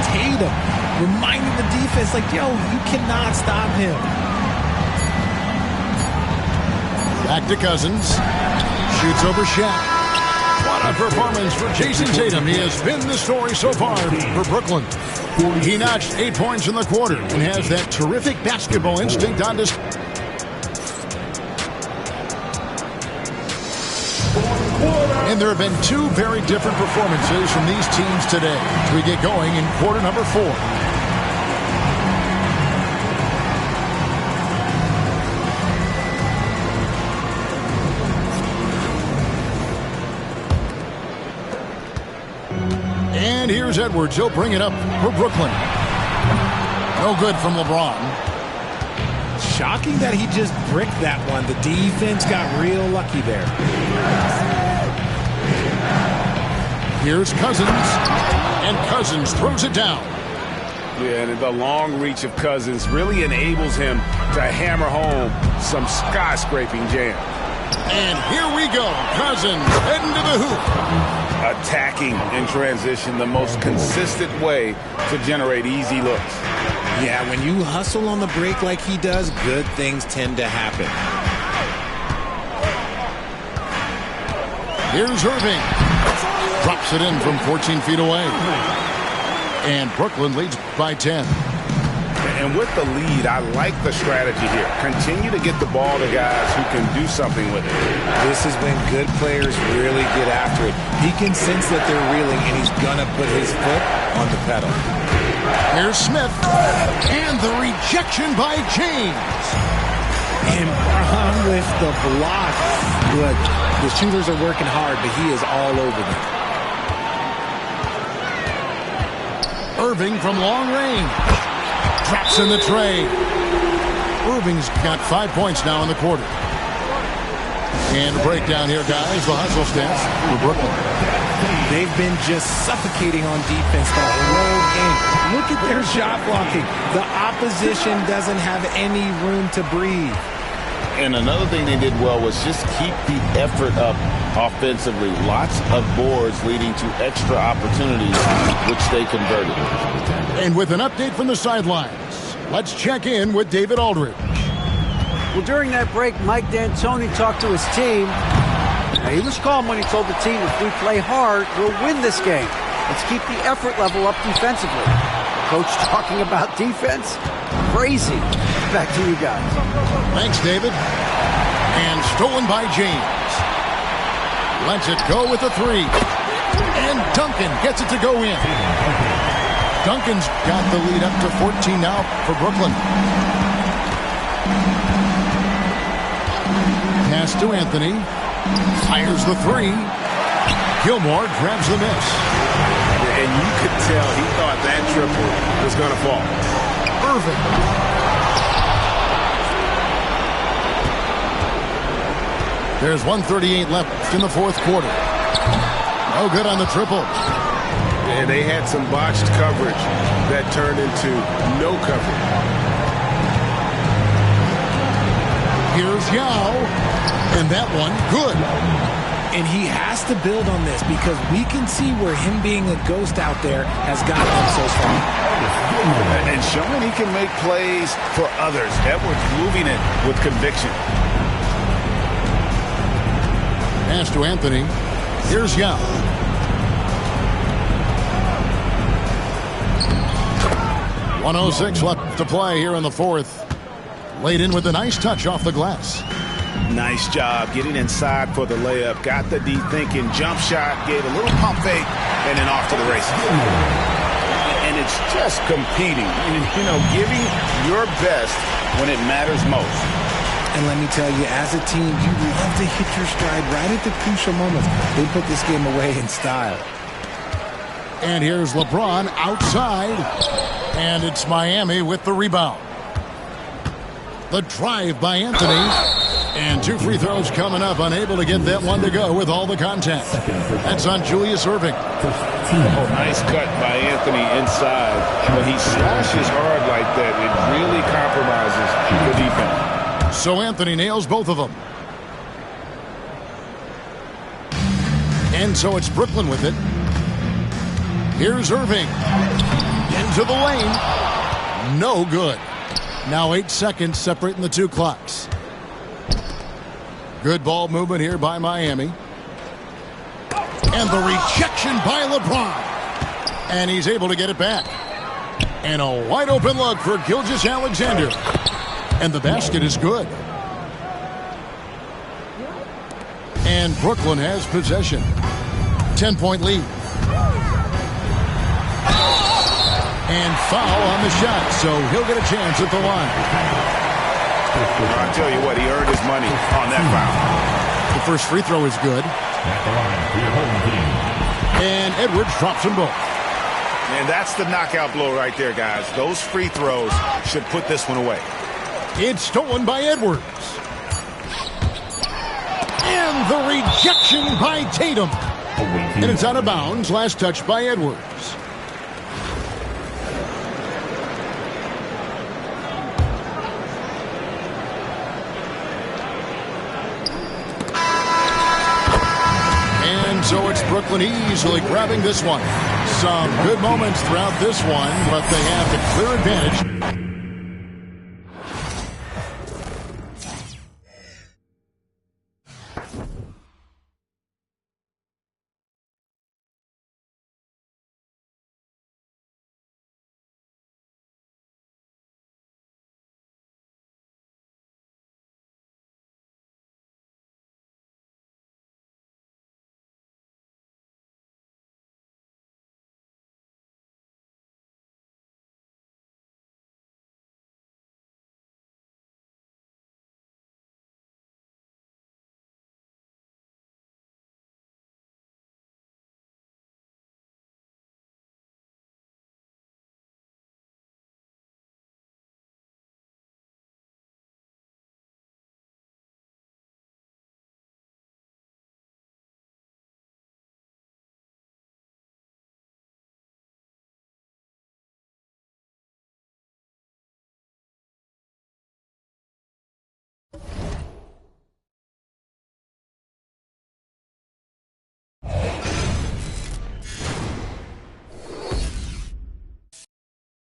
Tatum reminding the defense, like, yo, you cannot stop him. Back to Cousins. Shoots over Shaq. What a performance for Jason Tatum. He has been the story so far for Brooklyn. He notched 8 points in the quarter and has that terrific basketball instinct on display. And there have been 2 very different performances from these teams today as we get going in quarter number 4. here's Edwards. He'll bring it up for Brooklyn. No good from LeBron. Shocking that he just bricked that one. The defense got real lucky there. Here's Cousins. And Cousins throws it down. Yeah, and the long reach of Cousins really enables him to hammer home some skyscraping jam. And here we go. Cousins heading to the hoop. Attacking in transition, the most consistent way to generate easy looks. Yeah, when you hustle on the break like he does, good things tend to happen. Here's Irving. Drops it in from 14 feet away. And Brooklyn leads by 10. And with the lead, I like the strategy here. Continue to get the ball to guys who can do something with it. This is when good players really get after it. He can sense that they're reeling, and he's going to put his foot on the pedal. Here's Smith. And the rejection by James. And Braun with the block. Look, the shooters are working hard, but he is all over them. Irving from long range. Drops in the tray. Irving's got 5 points now in the quarter. And a breakdown here, guys. The hustle stance for Brooklyn. They've been just suffocating on defense the whole game. Look at their shot blocking. The opposition doesn't have any room to breathe. And another thing they did well was just keep the effort up offensively. Lots of boards leading to extra opportunities, which they converted. And with an update from the sidelines, let's check in with David Aldridge. Well, during that break, Mike D'Antoni talked to his team. Now, he was calm when he told the team, if we play hard, we'll win this game. Let's keep the effort level up defensively. Coach talking about defense? Crazy. Back to you guys. Thanks, David. And stolen by James. Lets it go with a three. And Duncan gets it to go in. Duncan's got the lead up to 14 now for Brooklyn. Pass to Anthony. Fires the three. Gilmore grabs the miss. And you could tell he thought that triple was going to fall. Irving. There's 1:38 left in the fourth quarter. No good on the triple. And they had some botched coverage that turned into no coverage. Here's Yao. And that one, good. And he has to build on this because we can see where him being a ghost out there has gotten him so far. And showing he can make plays for others. Edwards moving it with conviction. Pass to Anthony. Here's Yao. .106 left to play here in the fourth. Laid in with a nice touch off the glass. Nice job getting inside for the layup. Got the deep thinking. Jump shot. Gave a little pump fake. And then off to the races. And it's just competing. You know, giving your best when it matters most. And let me tell you, as a team, you love to hit your stride right at the crucial moments. They put this game away in style. And here's LeBron outside. And it's Miami with the rebound. The drive by Anthony. And 2 free throws coming up. Unable to get that one to go with all the contact. That's on Julius Irving. Oh, nice cut by Anthony inside. When he slashes hard like that, it really compromises the defense. So Anthony nails both of them. And so it's Brooklyn with it. Here's Irving. Into the lane. No good. Now 8 seconds separating the two clocks. Good ball movement here by Miami. And the rejection by LeBron. And he's able to get it back. And a wide open look for Gilgeous-Alexander. And the basket is good. And Brooklyn has possession. 10-point lead. And foul on the shot, so he'll get a chance at the line. I'll tell you what, he earned his money on that foul. The first free throw is good. And Edwards drops them both. And that's the knockout blow right there, guys. Those free throws should put this one away. It's stolen by Edwards. And the rejection by Tatum. And it's out of bounds. Last touch by Edwards. And so it's Brooklyn easily grabbing this one. Some good moments throughout this one, but they have the clear advantage.